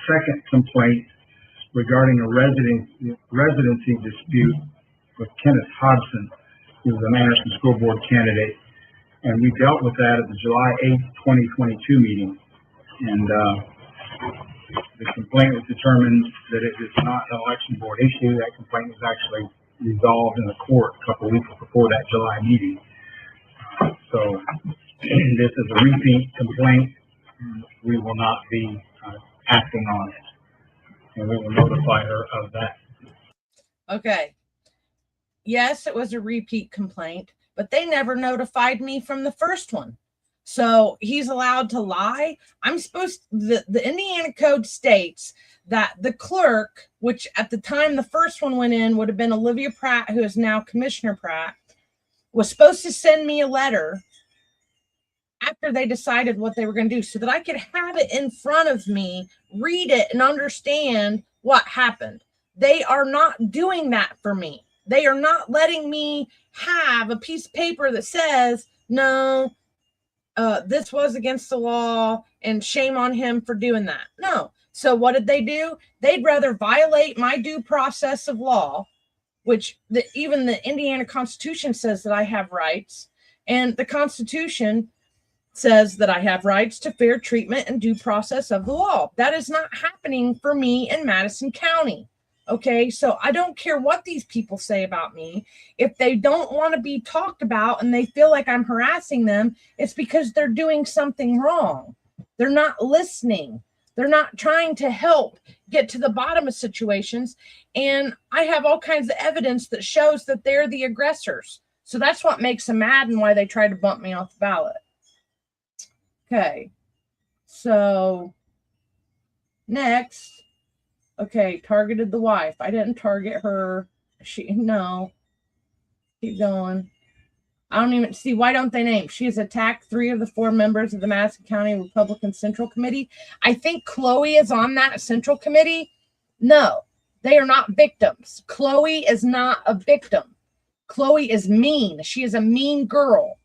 second complaint regarding a residency dispute with Kenneth Hodgson, who was a Madison School Board candidate. And we dealt with that at the July 8th, 2022 meeting. And the complaint was determined that it is not an election board issue. That complaint was actually resolved in the court a couple of weeks before that July meeting. So this is a repeat complaint. We will not be acting on it, and we will notify her of that. Okay. Yes, it was a repeat complaint, but they never notified me from the first one. So he's allowed to lie. The Indiana code states that the clerk, which at the time the first one went in would have been Olivia Pratt, who is now Commissioner Pratt, was supposed to send me a letter after they decided what they were going to do so that I could have it in front of me, read it, and understand what happened. They are not doing that for me. They are not letting me have a piece of paper that says, no, this was against the law and shame on him for doing that. No. So what did they do? They'd rather violate my due process of law, which even the Indiana Constitution says that I have rights. And the Constitution says that I have rights to fair treatment and due process of the law. That is not happening for me in Madison County. Okay, so I don't care what these people say about me. If they don't want to be talked about and they feel like I'm harassing them, it's because they're doing something wrong. They're not listening. They're not trying to help get to the bottom of situations. And I have all kinds of evidence that shows that they're the aggressors. So that's what makes them mad and why they tried to bump me off the ballot. Okay, so next. Okay, targeted the wife. I didn't target her. No. Keep going. I don't even see. Why don't they name? She has attacked 3 of the 4 members of the Madison County Republican Central Committee. I think Chloe is on that Central Committee. No, they are not victims. Chloe is not a victim. Chloe is mean. She is a mean girl.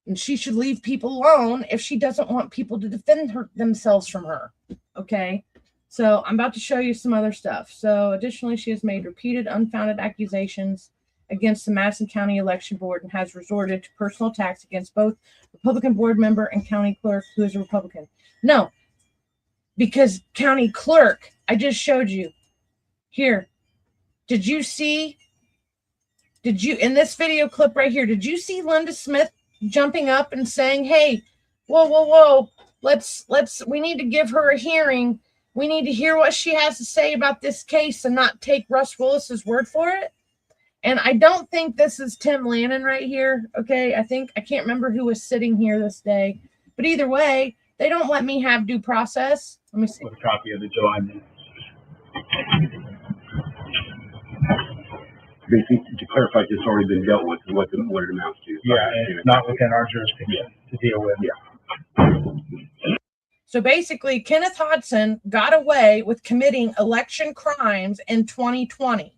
And she should leave people alone if she doesn't want people to defend themselves from her. Okay, so I'm about to show you some other stuff. So additionally, she has made repeated unfounded accusations against the Madison County Election Board and has resorted to personal attacks against both Republican board member and county clerk, who is a Republican. No, because county clerk, I just showed you. Here, did you in this video clip right here, did you see Linda Smith jumping up and saying, hey, whoa, we need to give her a hearing. We need to hear what she has to say about this case and not take Russ Willis's word for it. And I don't think this is Tim Lannon right here. Okay, I can't remember who was sitting here this day. But either way, they don't let me have due process. Let me see. With a copy of the July minutes. Basically, to clarify, it's already been dealt with and what it amounts to. Yeah, it's not within our jurisdiction to deal with. Yeah. So basically, Kenneth Hodson got away with committing election crimes in 2020.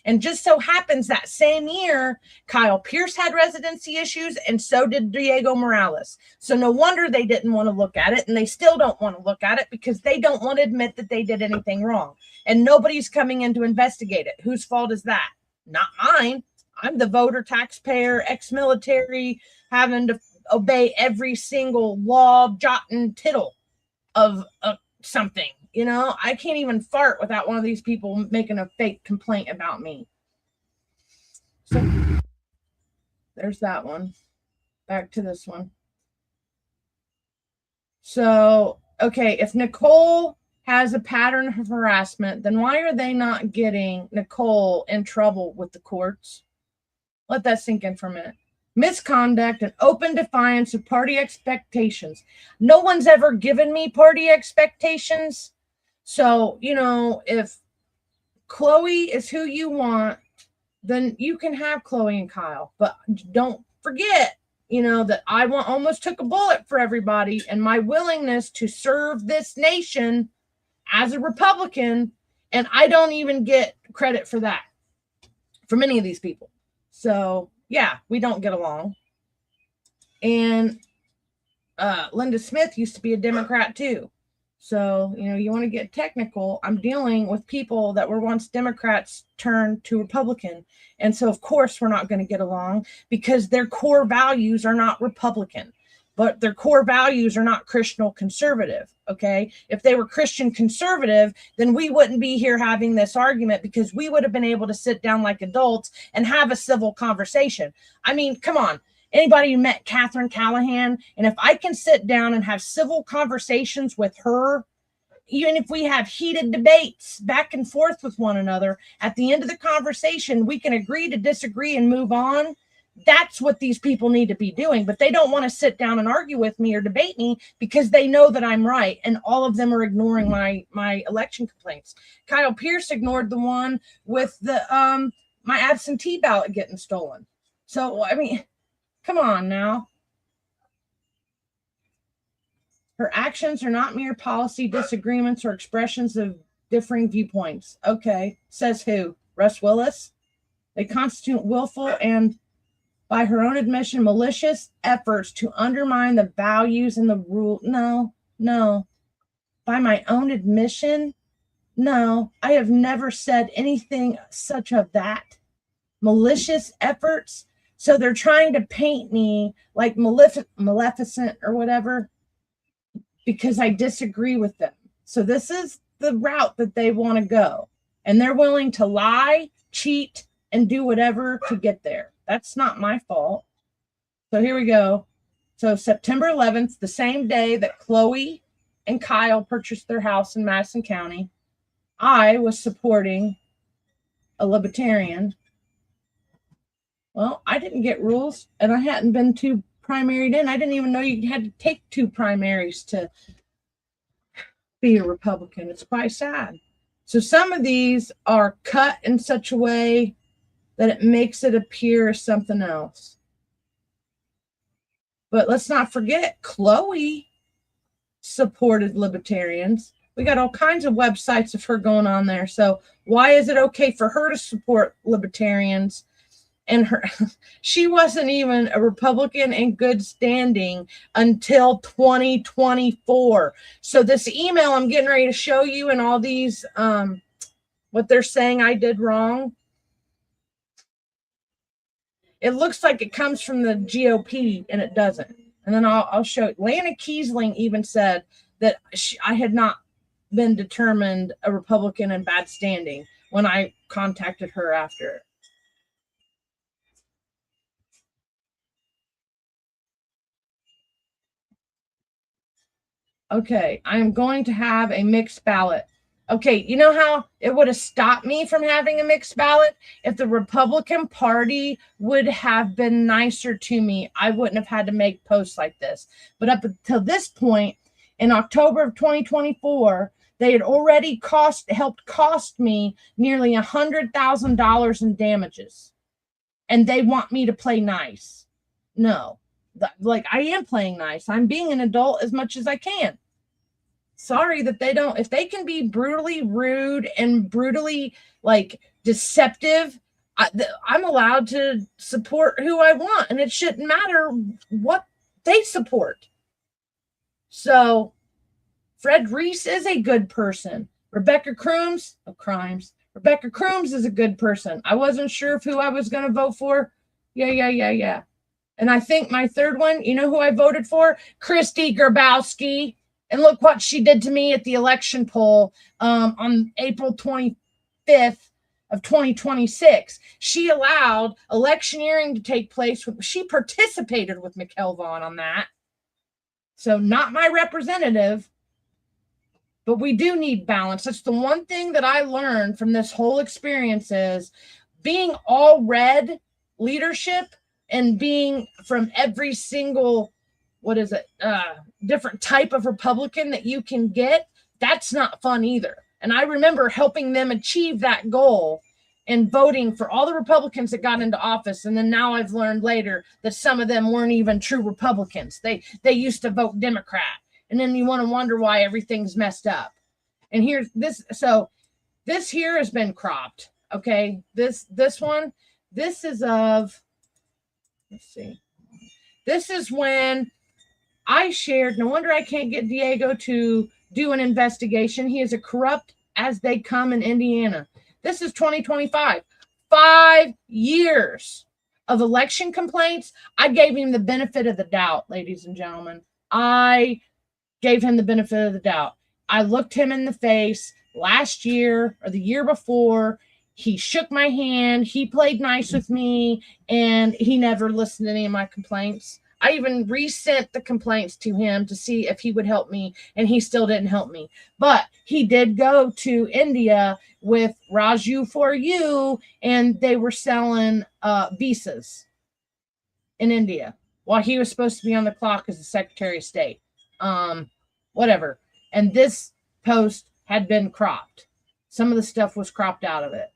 And just so happens that same year, Kyle Pierce had residency issues, and so did Diego Morales. So no wonder they didn't want to look at it, and they still don't want to look at it because they don't want to admit that they did anything wrong. And nobody's coming in to investigate it. Whose fault is that? Not mine. I'm the voter, taxpayer, ex-military, having to obey every single law, jot and tittle of something. You know, I can't even fart without one of these people making a fake complaint about me. So there's that one. Back to this one. So, okay, if Nicole has a pattern of harassment, then why are they not getting Nicole in trouble with the courts? Let that sink in for a minute. Misconduct and open defiance of party expectations. No one's ever given me party expectations. So, you know, if Chloe is who you want, then you can have Chloe and Kyle. But don't forget, you know, that I almost took a bullet for everybody, and my willingness to serve this nation as a Republican, and I don't even get credit for that from any of these people. So, yeah, we don't get along. And Linda Smith used to be a Democrat too. So, you know, you want to get technical. I'm dealing with people that were once Democrats turned to Republican. And so, of course, we're not going to get along because their core values are not Republican, but their core values are not Christian conservative. Okay. If they were Christian conservative, then we wouldn't be here having this argument because we would have been able to sit down like adults and have a civil conversation. I mean, come on. Anybody who met Catherine Callahan, and if I can sit down and have civil conversations with her, even if we have heated debates back and forth with one another, at the end of the conversation, we can agree to disagree and move on, That's what these people need to be doing, but they don't want to sit down and argue with me or debate me because they know that I'm right, and all of them are ignoring my election complaints. Kyle Pierce ignored the one with the my absentee ballot getting stolen. So, I mean, come on now. Her actions are not mere policy disagreements or expressions of differing viewpoints. Okay, says who? Russ Willis? They constitute willful and, by her own admission, malicious efforts to undermine the values and the rule. No. By my own admission, no. I have never said anything such of that. Malicious efforts. So they're trying to paint me like maleficent or whatever because I disagree with them. So this is the route that they want to go. And they're willing to lie, cheat, and do whatever to get there. That's not my fault. So here we go. So September 11th, the same day that Chloe and Kyle purchased their house in Madison County, I was supporting a libertarian. Well, I didn't get rules, and I hadn't been too primaried in. I didn't even know you had to take 2 primaries to be a Republican. It's quite sad. So some of these are cut in such a way that it makes it appear as something else. But let's not forget, Chloe supported libertarians. We got all kinds of websites of her going on there. So why is it okay for her to support libertarians? And she wasn't even a Republican in good standing until 2024. So this email I'm getting ready to show you and all these, what they're saying I did wrong, it looks like it comes from the GOP, and it doesn't. And then I'll show it. Lana Kiesling even said that I had not been determined a Republican in bad standing when I contacted her after it. Okay, I'm going to have a mixed ballot. Okay, you know how it would have stopped me from having a mixed ballot? If the Republican Party would have been nicer to me, I wouldn't have had to make posts like this. But up until this point, in October of 2024, they had already helped cost me nearly $100,000 in damages. And they want me to play nice. No, like I am playing nice. I'm being an adult as much as I can. Sorry that they don't, if they can be brutally rude and brutally like deceptive, I'm allowed to support who I want, and it shouldn't matter what they support. So Fred Reese is a good person. Rebecca Crooms of crimes. Rebecca Crooms is a good person. I wasn't sure of who I was going to vote for. Yeah. And I think my third one, you know who I voted for? Christy Grabowski. And look what she did to me at the election poll on April 25th of 2026. She allowed electioneering to take place. She participated with Mikkel Vaughn on that. So not my representative, but we do need balance. That's the one thing that I learned from this whole experience is being all red leadership and being from every single different type of Republican that you can get, that's not fun either. And I remember helping them achieve that goal and voting for all the Republicans that got into office. And then now I've learned later that some of them weren't even true Republicans. They used to vote Democrat. And then you want to wonder why everything's messed up. And here's this. So this here has been cropped. Okay. This one, this is of, let's see. This is when I shared, no wonder I can't get Diego to do an investigation. He is a corrupt as they come in Indiana. This is 2025. 5 years of election complaints. I gave him the benefit of the doubt, ladies and gentlemen. I gave him the benefit of the doubt. I looked him in the face last year or the year before. He shook my hand. He played nice with me, and he never listened to any of my complaints. I even resent the complaints to him to see if he would help me, and he still didn't help me. But he did go to India with Raju for You, and they were selling visas. in India while he was supposed to be on the clock as the Secretary of State. Whatever. And this post had been cropped. Some of the stuff was cropped out of it.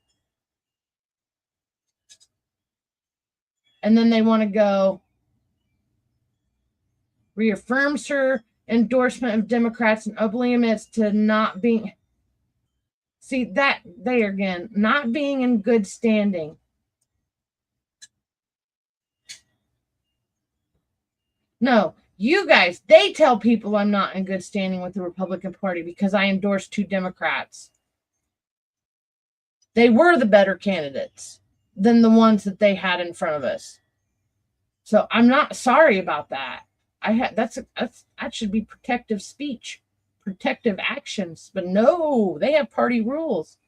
And then they want to go reaffirms her endorsement of Democrats and openly admits to not being, see that there again, not being in good standing. No, you guys, they tell people I'm not in good standing with the Republican Party because I endorsed 2 Democrats. They were the better candidates than the ones that they had in front of us. So I'm not sorry about that. That should be protective speech, protective actions. But no, they have party rules.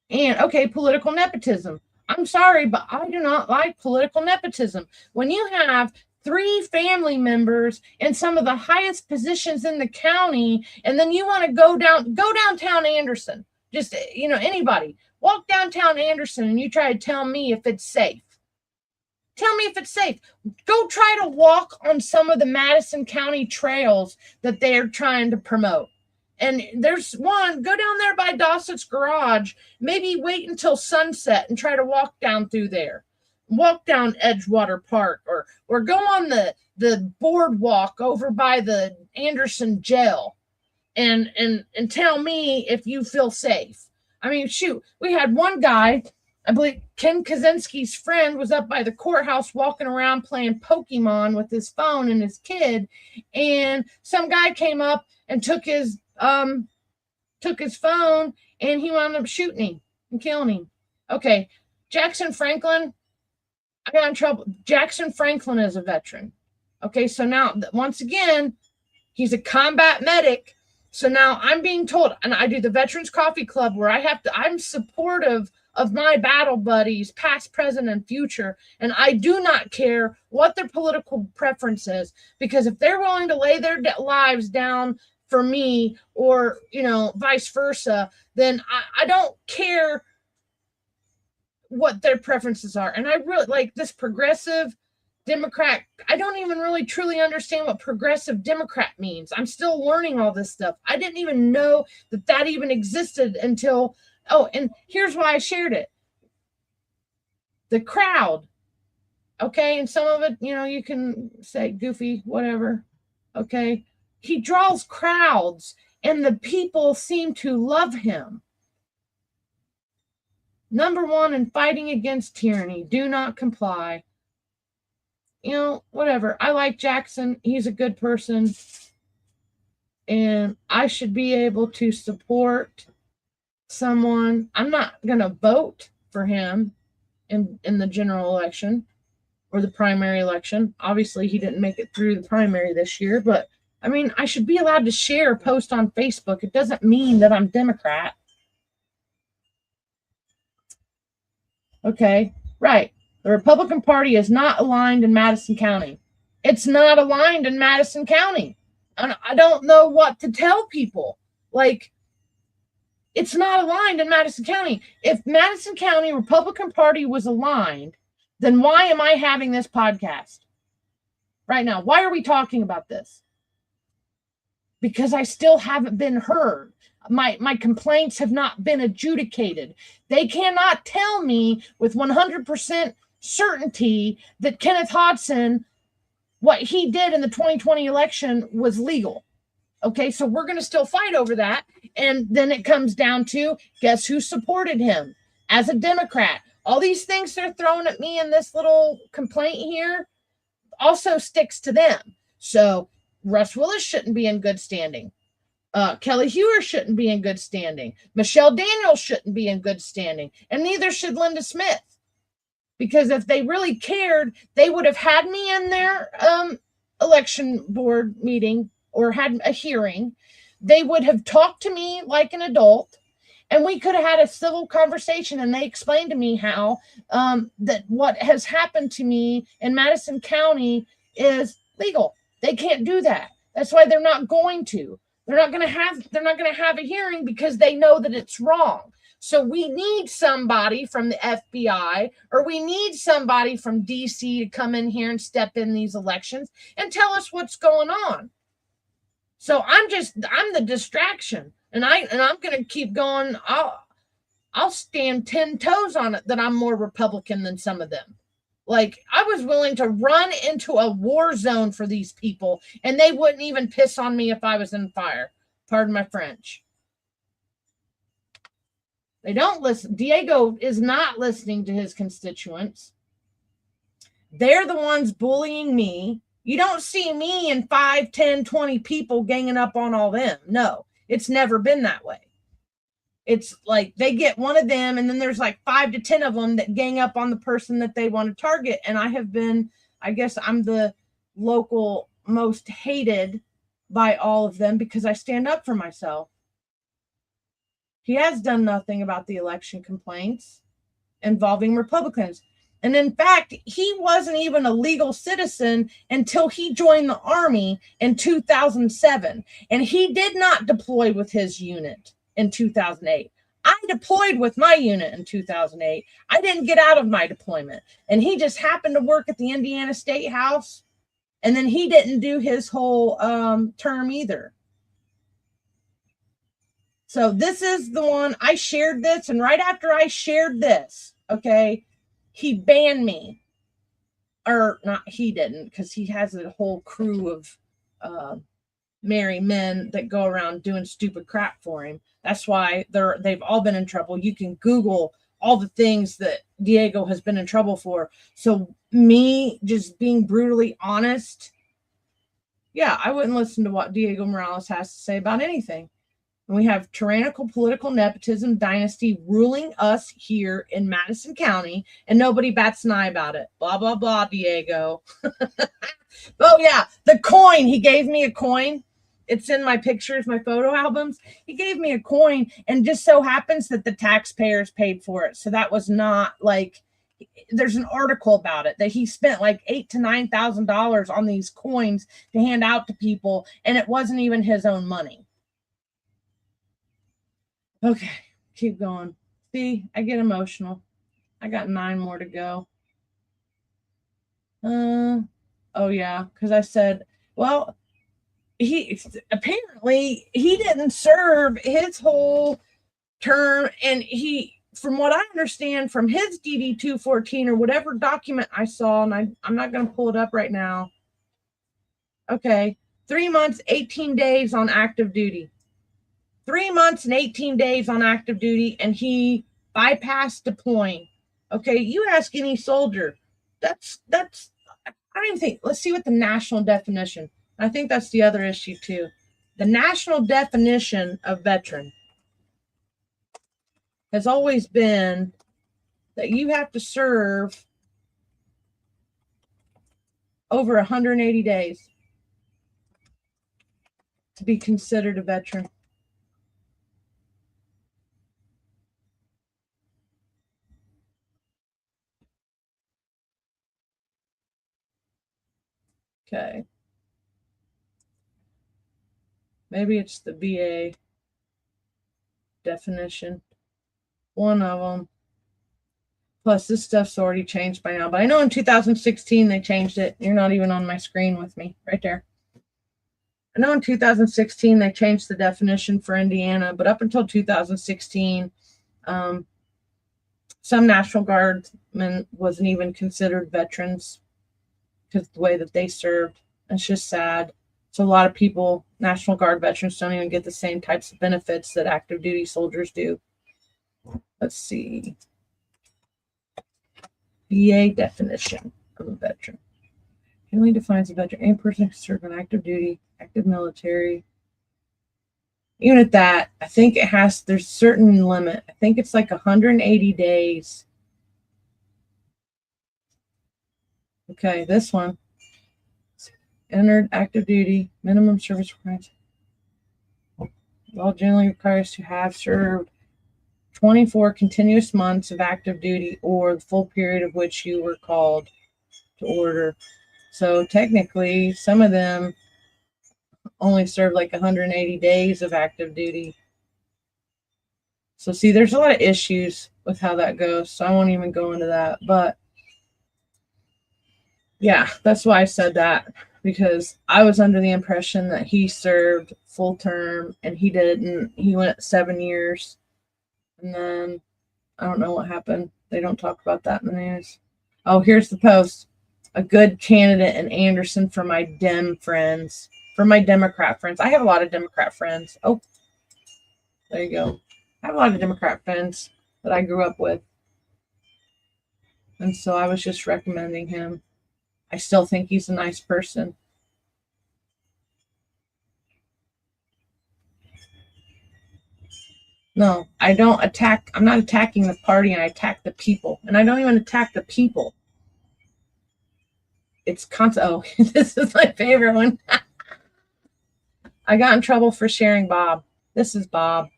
And okay, political nepotism. I'm sorry, but I do not like political nepotism. When you have 3 family members in some of the highest positions in the county, and then you want to go downtown Anderson, just, anybody, walk downtown Anderson and you try to tell me if it's safe. Tell me if it's safe. Go try to walk on some of the Madison County trails that they're trying to promote. And there's one, go down there by Dossett's Garage, maybe wait until sunset and try to walk down through there. Walk down Edgewater Park or go on the boardwalk over by the Anderson jail and tell me if you feel safe. I mean, shoot, we had one guy, I believe Ken Kaczynski's friend, was up by the courthouse walking around playing Pokemon with his phone and his kid, and some guy came up and took his phone, and he wound up shooting him and killing him. Okay, Jackson Franklin, I got in trouble. Jackson Franklin is a veteran. Okay, so now once again, he's a combat medic. So now I'm being told, and I do the Veterans Coffee Club where I'm supportive of my battle buddies, past, present, and future. And I do not care what their political preference is, because if they're willing to lay their lives down for me, or, vice versa, then I don't care what their preferences are. And I really like this progressive Democrat. I don't even really truly understand what progressive Democrat means. I'm still learning all this stuff. I didn't even know that even existed until, and here's why I shared it. The crowd. Okay. And some of it, you can say goofy, whatever. Okay. He draws crowds and the people seem to love him. Number 1 in fighting against tyranny, do not comply. Whatever. I like Jackson. He's a good person. And I should be able to support someone. I'm not going to vote for him in the general election or the primary election. Obviously, he didn't make it through the primary this year, but I mean, I should be allowed to share a post on Facebook. It doesn't mean that I'm Democrat. Okay, right. The Republican Party is not aligned in Madison County. It's not aligned in Madison County. And I don't know what to tell people. It's not aligned in Madison County. If Madison County Republican Party was aligned, then why am I having this podcast right now? Why are we talking about this? Because I still haven't been heard. My complaints have not been adjudicated. They cannot tell me with 100% certainty that Kenneth Hodson, what he did in the 2020 election, was legal. Okay, so we're going to still fight over that. And then it comes down to, guess who supported him as a Democrat? All these things they're throwing at me in this little complaint here also sticks to them. So Russ Willis shouldn't be in good standing. Kelly Hewer shouldn't be in good standing. Michelle Daniels shouldn't be in good standing. And neither should Linda Smith. Because if they really cared, they would have had me in their election board meeting or had a hearing. They would have talked to me like an adult, and we could have had a civil conversation, and they explained to me how that what has happened to me in Madison County is legal. They can't do that. That's why they're not going to. They're not going to have a hearing because they know that it's wrong. So we need somebody from the FBI, or we need somebody from DC to come in here and step in these elections and tell us what's going on. So I'm the distraction, and I'm going to keep going. I'll stand 10 toes on it that I'm more Republican than some of them. Like, I was willing to run into a war zone for these people, and they wouldn't even piss on me if I was in fire. Pardon my French. They don't listen. Diego is not listening to his constituents. They're the ones bullying me. You don't see me and 5, 10, 20 people ganging up on all them. No, it's never been that way. It's like they get one of them, and then there's like 5 to 10 of them that gang up on the person that they want to target. And I guess I'm the local most hated by all of them because I stand up for myself. He has done nothing about the election complaints involving Republicans. And in fact, he wasn't even a legal citizen until he joined the Army in 2007. And he did not deploy with his unit in 2008. I deployed with my unit in 2008. I didn't get out of my deployment. And he just happened to work at the Indiana State House. And then he didn't do his whole term either. So this is the one, I shared this, and right after I shared this, okay, he banned me. Or not, he didn't, because he has a whole crew of married men that go around doing stupid crap for him. That's why they've all been in trouble. You can Google all the things that Diego has been in trouble for. So me just being brutally honest, yeah, I wouldn't listen to what Diego Morales has to say about anything. And we have tyrannical political nepotism dynasty ruling us here in Madison County, and nobody bats an eye about it. Blah, blah, blah, Diego. Oh, yeah, the coin. He gave me a coin. It's in my pictures, my photo albums. He gave me a coin, and just so happens that the taxpayers paid for it. So that was not like, there's an article about it that he spent like $8,000 to $9,000 on these coins to hand out to people, and it wasn't even his own money. Okay, keep going. See, I get emotional. I got 9 more to go. Oh yeah, because I said, well, he didn't serve his whole term, and he, from what I understand from his DD 214 or whatever document I saw, and I'm not going to pull it up right now. Okay, 3 months, 18 days on active duty. 3 months and 18 days on active duty, and he bypassed deploying. Okay, you ask any soldier, that's I don't even think, let's see what the national definition. I think that's the other issue too. The national definition of veteran has always been that you have to serve over 180 days to be considered a veteran. Okay. Maybe it's the VA definition. One of them. Plus, this stuff's already changed by now. But I know in 2016 they changed it. You're not even on my screen with me. Right there. I know in 2016 they changed the definition for Indiana. But up until 2016, some National Guardsmen wasn't even considered veterans because of the way that they served. It's just sad. So a lot of people, National Guard veterans, don't even get the same types of benefits that active duty soldiers do. Let's see. VA definition of a veteran. It only defines a veteran, any person who served on active duty, active military. Even at that, I think there's a certain limit. I think it's like 180 days. Okay, this one. Entered active duty, minimum service requirements. Law generally requires to have served 24 continuous months of active duty or the full period of which you were called to order. So technically, some of them only served like 180 days of active duty. So see, there's a lot of issues with how that goes. So I won't even go into that. But yeah, that's why I said that, because I was under the impression that he served full term and he didn't. He went 7 years. And then I don't know what happened. They don't talk about that in the news. Oh, here's the post. A good candidate in Anderson for my Dem friends, for my Democrat friends. I have a lot of Democrat friends. Oh, there you go. I have a lot of Democrat friends that I grew up with. And so I was just recommending him. I still think he's a nice person. No, I don't attack. I'm not attacking the party, and I attack the people. And I don't even attack the people. It's constant. Oh, this is my favorite one. I got in trouble for sharing Bob. This is Bob.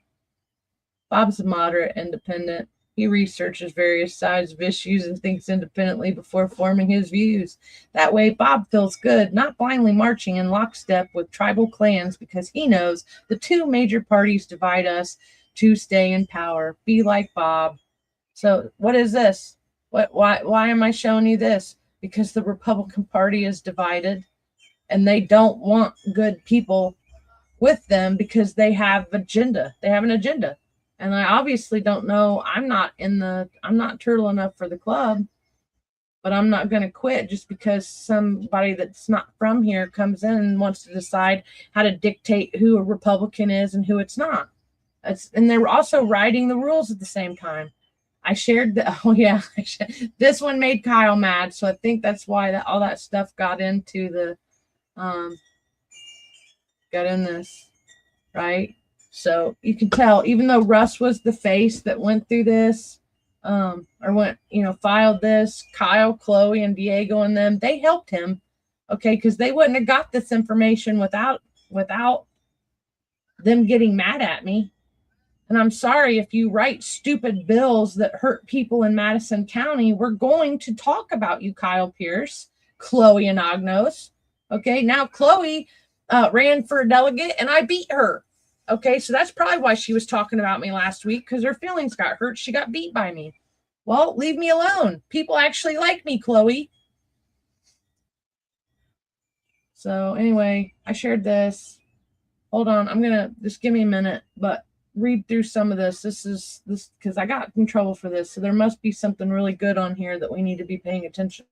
Bob's a moderate independent. He researches various sides of issues and thinks independently before forming his views. That way, Bob feels good, not blindly marching in lockstep with tribal clans, because he knows the two major parties divide us to stay in power. Be like Bob. So what is this? Why am I showing you this? Because the Republican Party is divided and they don't want good people with them because they have agenda. They have an agenda. And I obviously don't know. I'm not turtle enough for the club, but I'm not going to quit just because somebody that's not from here comes in and wants to decide how to dictate who a Republican is and who it's not. And they were also writing the rules at the same time. I shared this one made Kyle mad. So I think that's why all that stuff got into the, got in this, right? So you can tell, even though Russ was the face that went through this, filed this, Kyle, Chloe, and Diego and them, they helped him, okay, because they wouldn't have got this information without them getting mad at me. And I'm sorry if you write stupid bills that hurt people in Madison County. We're going to talk about you, Kyle Pierce, Chloe Anagnos. Okay, now Chloe ran for a delegate and I beat her. Okay, so that's probably why she was talking about me last week, because her feelings got hurt. She got beat by me. Well, leave me alone. People actually like me, Chloe. So anyway, I shared this. Hold on, I'm gonna just give me a minute, but read through some of this. This because I got in trouble for this, so there must be something really good on here that we need to be paying attention.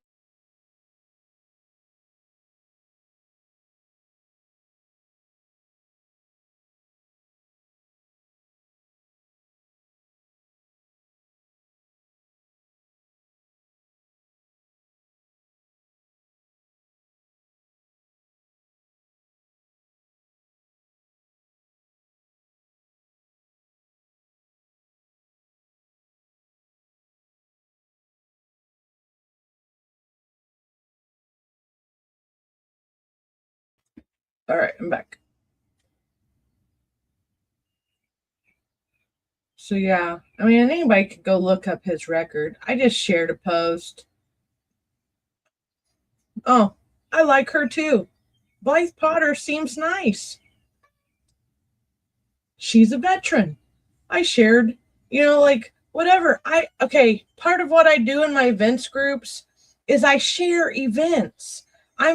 All right, I'm back. So yeah, I mean, anybody could go look up his record. I just shared a post. Oh, I like her too. Blythe Potter seems nice. She's a veteran. I shared, whatever. Part of what I do in my events groups is I share events. I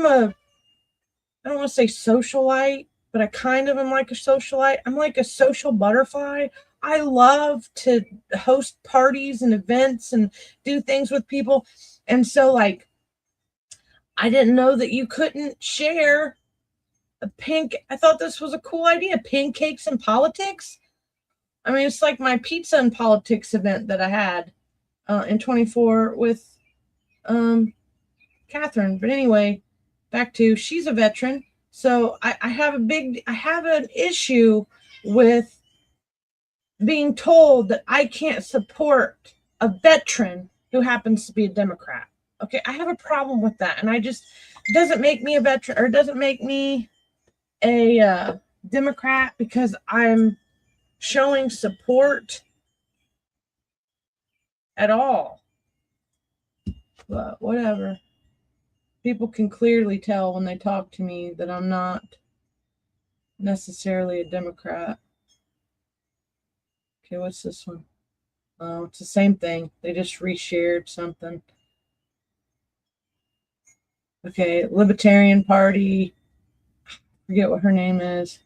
don't want to say socialite, but I kind of am like a socialite. I'm like a social butterfly. I love to host parties and events and do things with people. And so, I didn't know that you couldn't share I thought this was a cool idea. Pancakes and politics. I mean, it's like my pizza and politics event that I had in 24 with Catherine. But anyway, back to, she's a veteran. So I have an issue with being told that I can't support a veteran who happens to be a Democrat. Okay, I have a problem with that. And it doesn't make me a veteran, or it doesn't make me a Democrat because I'm showing support at all. But whatever. People can clearly tell when they talk to me that I'm not necessarily a Democrat. Okay, what's this one? Oh, it's the same thing. They just reshared something. Okay, Libertarian Party. Forget what her name is.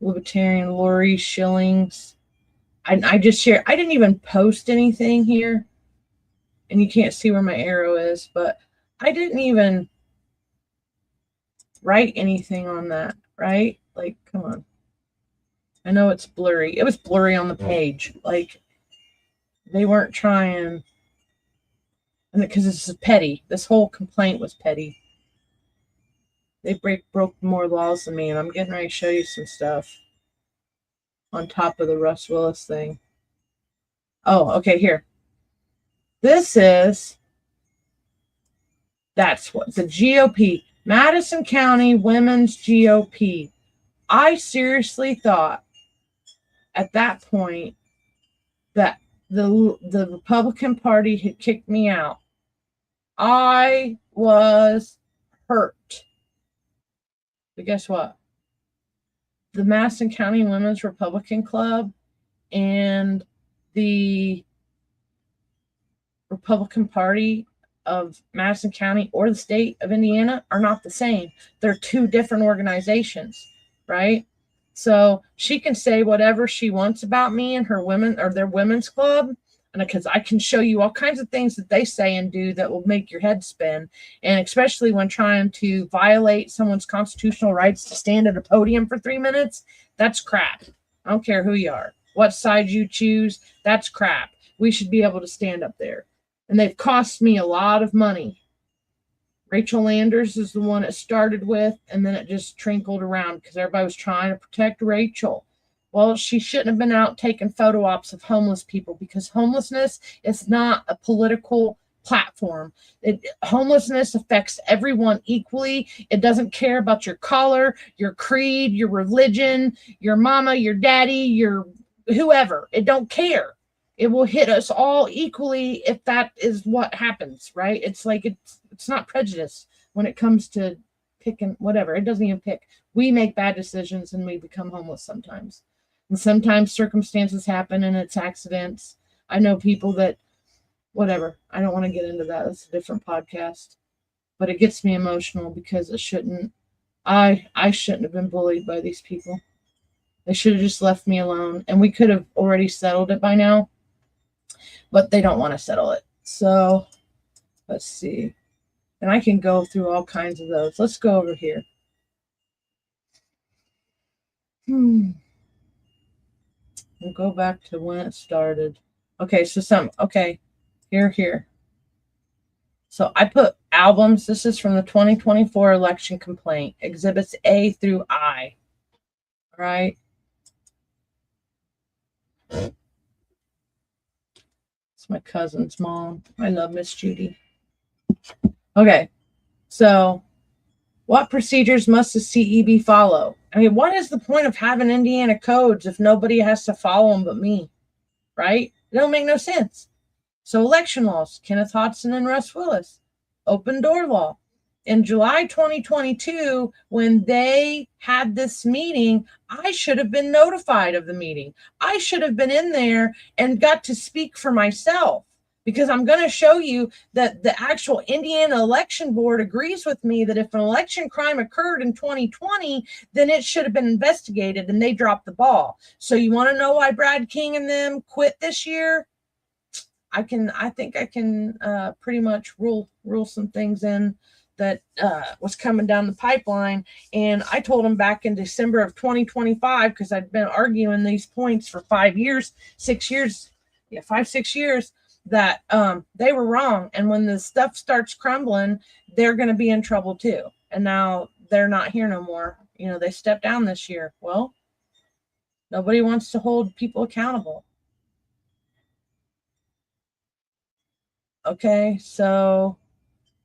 Libertarian Lori Shillings. I just shared. I didn't even post anything here. And you can't see where my arrow is, but I didn't even write anything on that, right? Like, come on. I know it's blurry. It was blurry on the page. Like, they weren't trying. And because this is petty. This whole complaint was petty. They broke more laws than me, and I'm getting ready to show you some stuff on top of the Russ Willis thing. Oh, okay, here. That's what the GOP, Madison County Women's GOP. I seriously thought at that point that the Republican Party had kicked me out. I was hurt. But guess what? The Madison County Women's Republican Club and the Republican Party of Madison County or the state of Indiana are not the same. They're two different organizations, right? So she can say whatever she wants about me and her women or their women's club. And because I can show you all kinds of things that they say and do that will make your head spin. And especially when trying to violate someone's constitutional rights to stand at a podium for 3 minutes, that's crap. I don't care who you are. What side you choose, that's crap. We should be able to stand up there. And they've cost me a lot of money. Rachel Landers is the one it started with, and then it just trickled around because everybody was trying to protect Rachel. Well, she shouldn't have been out taking photo ops of homeless people because homelessness is not a political platform. Homelessness affects everyone equally. It doesn't care about your color, your creed, your religion, your mama, your daddy, your whoever. It don't care. It will hit us all equally if that is what happens, right? It's like it's not prejudice when it comes to picking whatever. It doesn't even pick. We make bad decisions and we become homeless sometimes. And sometimes circumstances happen and it's accidents. I know people that, whatever. I don't want to get into that. That's a different podcast. But it gets me emotional because it shouldn't. I shouldn't have been bullied by these people. They should have just left me alone. And we could have already settled it by now. But they don't want to settle it. So let's see. And I can go through all kinds of those. Let's go over here. We'll go back to when it started. Okay, so here. So I put albums. This is from the 2024 election complaint, exhibits A through I. All right. It's my cousin's mom. I love Miss Judy. Okay, so what procedures must the CEB follow? I mean, what is the point of having Indiana codes if nobody has to follow them but me, right? It don't make no sense. So election laws, Kenneth Hodson and Russ Willis. Open door law. In July 2022, when they had this meeting, I should have been notified of the meeting. I should have been in there and got to speak for myself. Because I'm going to show you that the actual Indiana Election Board agrees with me that if an election crime occurred in 2020, then it should have been investigated and they dropped the ball. So you want to know why Brad King and them quit this year? I think I can pretty much rule some things in that was coming down the pipeline. And I told them back in December of 2025, because I'd been arguing these points for 5 years, 6 years, 5-6 years, that they were wrong. And when the stuff starts crumbling, they're going to be in trouble too. And now they're not here no more. You know, they stepped down this year. Well, nobody wants to hold people accountable. Okay, so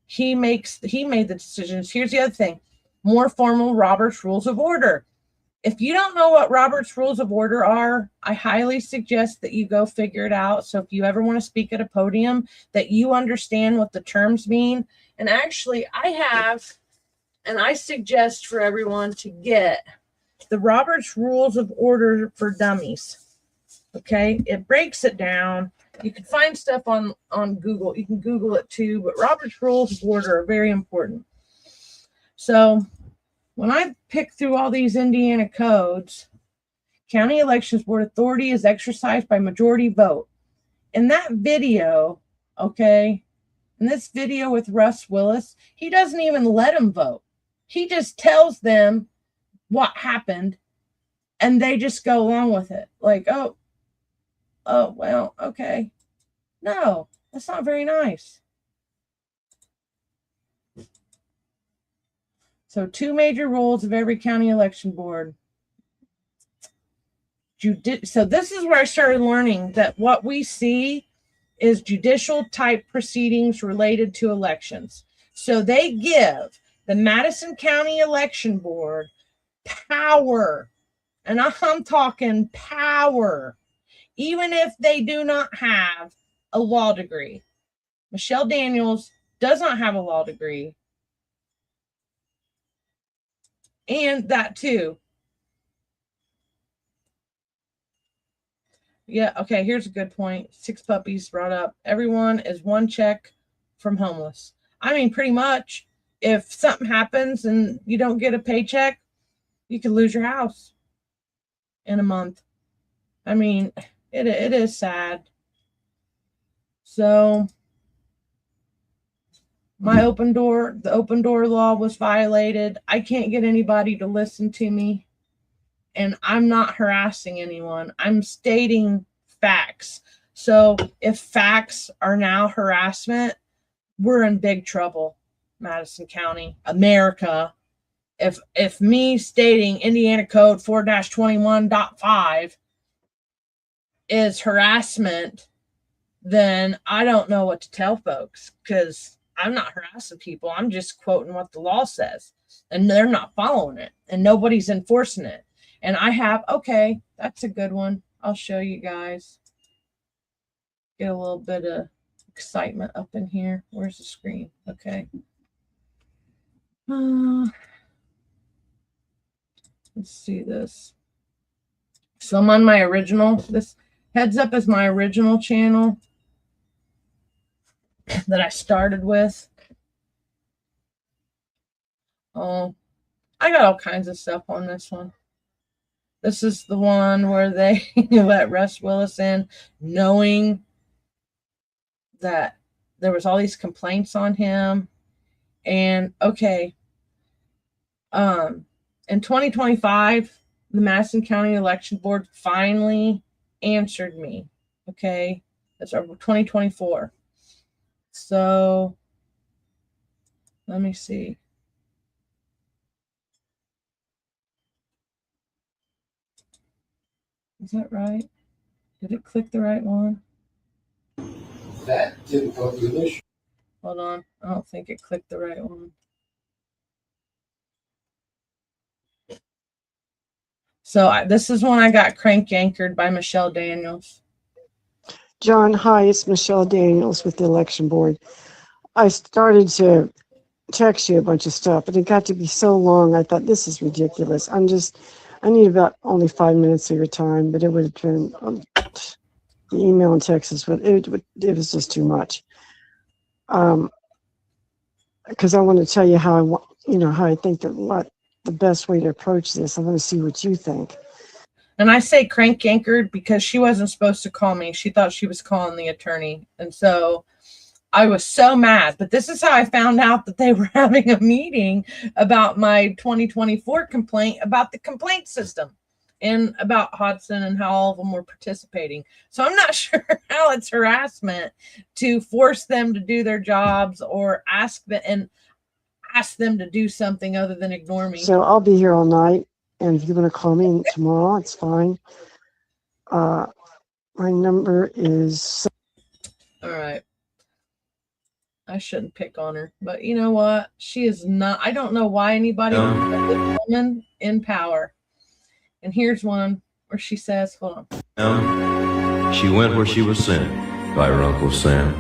he made the decisions. Here's the other thing. More formal Robert's Rules of Order. If you don't know what Robert's Rules of Order are, I highly suggest that you go figure it out. So if you ever want to speak at a podium, that you understand what the terms mean. And actually, I suggest for everyone to get the Robert's Rules of Order for Dummies. Okay, it breaks it down. You can find stuff on Google. You can Google it too, but Robert's Rules of Order are very important. So when I pick through all these Indiana codes, County Elections Board authority is exercised by majority vote. In that video, okay, in this video with Russ Willis, he doesn't even let them vote. He just tells them what happened, and they just go along with it. Like, oh, well, okay. No, that's not very nice. So 2 major roles of every county election board. So this is where I started learning that what we see is judicial type proceedings related to elections. So they give the Madison County Election Board power, and I'm talking power, even if they do not have a law degree. Michelle Daniels does not have a law degree. And that too. Yeah, okay, here's a good point. 6 puppies brought up. Everyone is 1 check from homeless. I mean, pretty much, if something happens and you don't get a paycheck, you could lose your house in a month. I mean, it is sad. So the open door law was violated. I can't get anybody to listen to me. And I'm not harassing anyone. I'm stating facts. So if facts are now harassment, we're in big trouble, Madison County, America. If me stating Indiana Code 4-21.5 is harassment, then I don't know what to tell folks, because I'm not harassing people. I'm just quoting what the law says, and they're not following it, and nobody's enforcing it. And I have, okay, that's a good one. I'll show you guys. Get a little bit of excitement up in here. Where's the screen? Okay. Let's see this. So I'm on my original. This heads up is my original channel that I started with. Oh, I got all kinds of stuff on this one. This is the one where they let Russ Willis in, knowing that there was all these complaints on him. And okay, in 2025, the Madison County Election Board finally answered me. Okay, that's our 2024. So let me see. Is that right? Did it click the right one? That didn't go through this. Hold on. I don't think it clicked the right one. So this is when I got crank anchored by Michelle Daniels. John, hi, it's Michelle Daniels with the election board. I started to text you a bunch of stuff, but it got to be so long. I thought, this is ridiculous. I need about only 5 minutes of your time, but it would have been the email and text it was just too much. Because I want to tell you how I think that the best way to approach this. I want to see what you think. And I say crank anchored because she wasn't supposed to call me. She thought she was calling the attorney. And so I was so mad. But this is how I found out that they were having a meeting about my 2024 complaint about the complaint system and about Hodson and how all of them were participating. So I'm not sure how it's harassment to force them to do their jobs or ask them to do something other than ignore me. So I'll be here all night. And if you want to call me tomorrow, it's fine. My number is... All right. I shouldn't pick on her, but you know what? She is not. I don't know why anybody would put this woman in power. And here's one where she says, hold on. She went where she was sent by her Uncle Sam.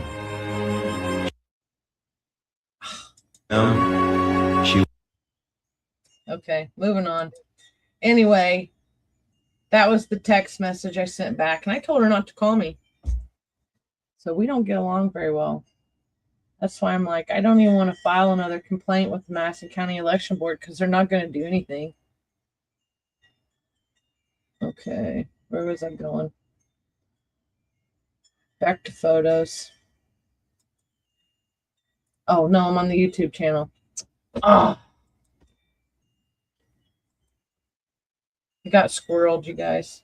Okay, moving on. Anyway, That was the text message I sent back, and I told her not to call me. So we don't get along very well. That's why I'm like, I don't even want to file another complaint with the Madison County Election Board because they're not going to do anything. Okay, where was I going? Back to photos. Oh, no, I'm on the YouTube channel. Oh, I got squirreled, you guys.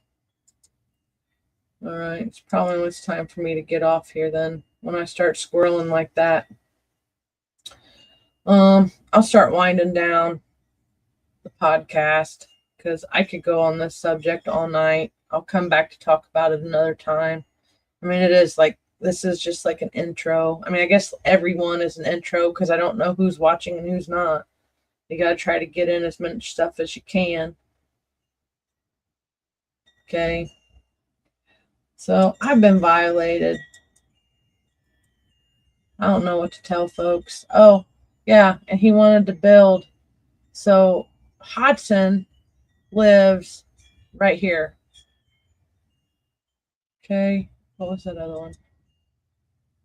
All right, it's probably when it's time for me to get off here then. When I start squirreling like that. I'll start winding down the podcast because I could go on this subject all night. I'll come back to talk about it another time. I mean, it is like, this is just like an intro. I mean, I guess everyone is an intro because I don't know who's watching and who's not. You got to try to get in as much stuff as you can. Okay. So I've been violated. I don't know what to tell folks. Oh, yeah. And he wanted to build. So Hodson lives right here. Okay. What was that other one?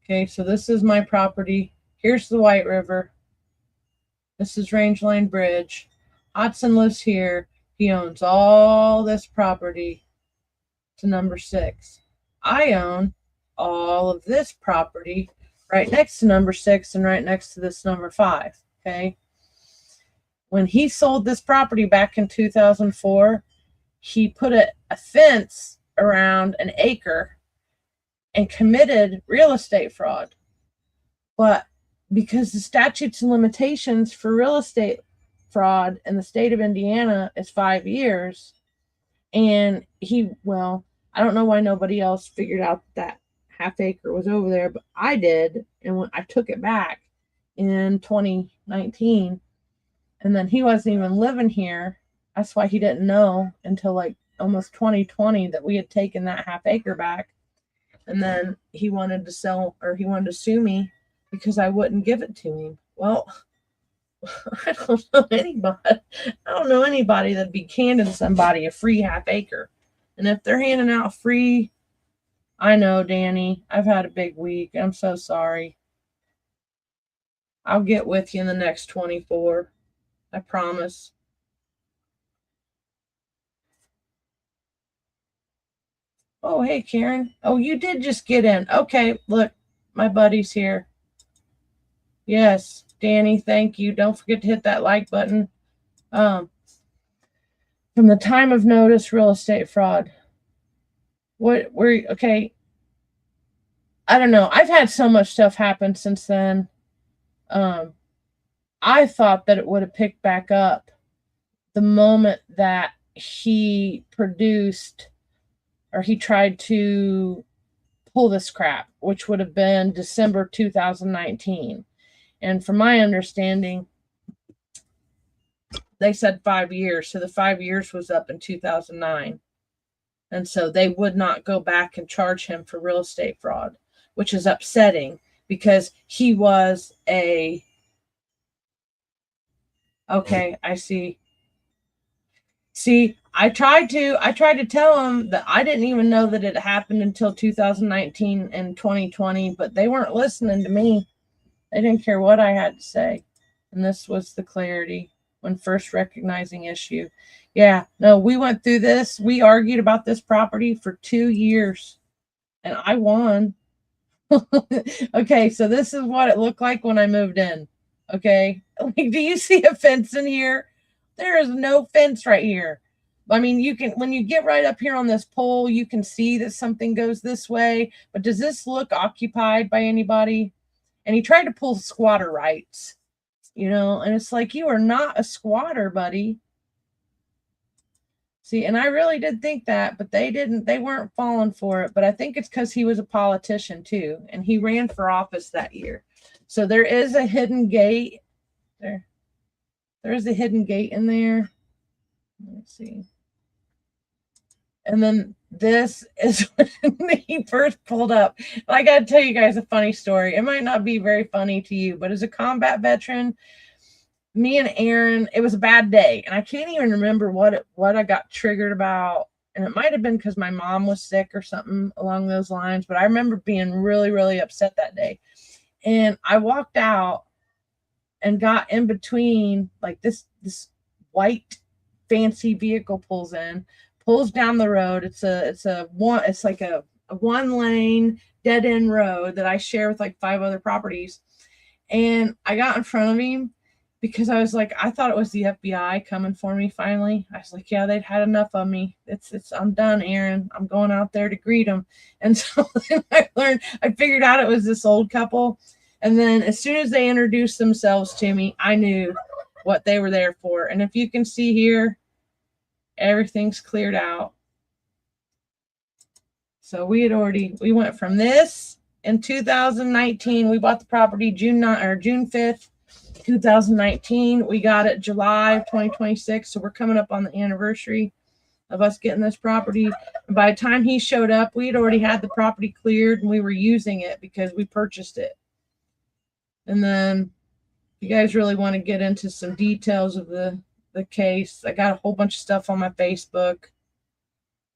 Okay. So this is my property. Here's the White River. This is Range Line Bridge. Hodson lives here. He owns all this property to number 6. I own all of this property right next to number 6 and right next to this number 5. Okay. When he sold this property back in 2004, he put a fence around an acre and committed real estate fraud. But because the statutes and limitations for real estate fraud in the state of Indiana is 5 years, and I don't know why nobody else figured out that half acre was over there, but I did. And when I took it back in 2019, and then he wasn't even living here. That's why he didn't know until like almost 2020 that we had taken that half acre back. And then he wanted to sue me because I wouldn't give it to him. Well, I don't know anybody that'd be handing somebody a free half acre. And if they're handing out free, I know, Danny, I've had a big week. I'm so sorry. I'll get with you in the next 24. I promise. Oh, hey, Karen. Oh, you did just get in. Okay, look, my buddy's here. Yes, Danny, thank you. Don't forget to hit that like button. From the time of notice, real estate fraud. Okay. I don't know. I've had so much stuff happen since then. I thought that it would have picked back up the moment that he tried to pull this crap, which would have been December 2019. And from my understanding, they said 5 years. So the 5 years was up in 2009. And so they would not go back and charge him for real estate fraud, which is upsetting because he was okay, I see. See, I tried to tell him that I didn't even know that it happened until 2019 and 2020, but they weren't listening to me. They didn't care what I had to say. And this was the clarity when first recognizing issue. Yeah, no, we went through this. We argued about this property for 2 years and I won. Okay, so this is what it looked like when I moved in. Okay, like, do you see a fence in here? There is no fence right here. I mean, you can, when you get right up here on this pole, you can see that something goes this way, but does this look occupied by anybody? And he tried to pull squatter rights, and it's like, you are not a squatter, buddy. See, and I really did think that, but they weren't falling for it. But I think it's because he was a politician too, and he ran for office that year. So there is a hidden gate there. There is a hidden gate in there. Let's see. And then this is when he first pulled up. I got to tell you guys a funny story. It might not be very funny to you, but as a combat veteran, me and Aaron, it was a bad day. And I can't even remember what I got triggered about. And it might have been because my mom was sick or something along those lines, but I remember being really, really upset that day. And I walked out and got in between, like this white fancy vehicle pulls down the road. It's like a one lane dead end road that I share with like 5 other properties. And I got in front of him because I was like, I thought it was the FBI coming for me finally. I was like, yeah, they'd had enough of me. I'm done, Aaron. I'm going out there to greet them. And so I figured out it was this old couple. And then as soon as they introduced themselves to me, I knew what they were there for. And if you can see here, everything's cleared out. So we went from this in 2019. We bought the property June 5th, 2019. We got it July of 2026. So we're coming up on the anniversary of us getting this property. And by the time he showed up, we had already had the property cleared and we were using it because we purchased it. And then if you guys really want to get into some details of the case, I got a whole bunch of stuff on my Facebook.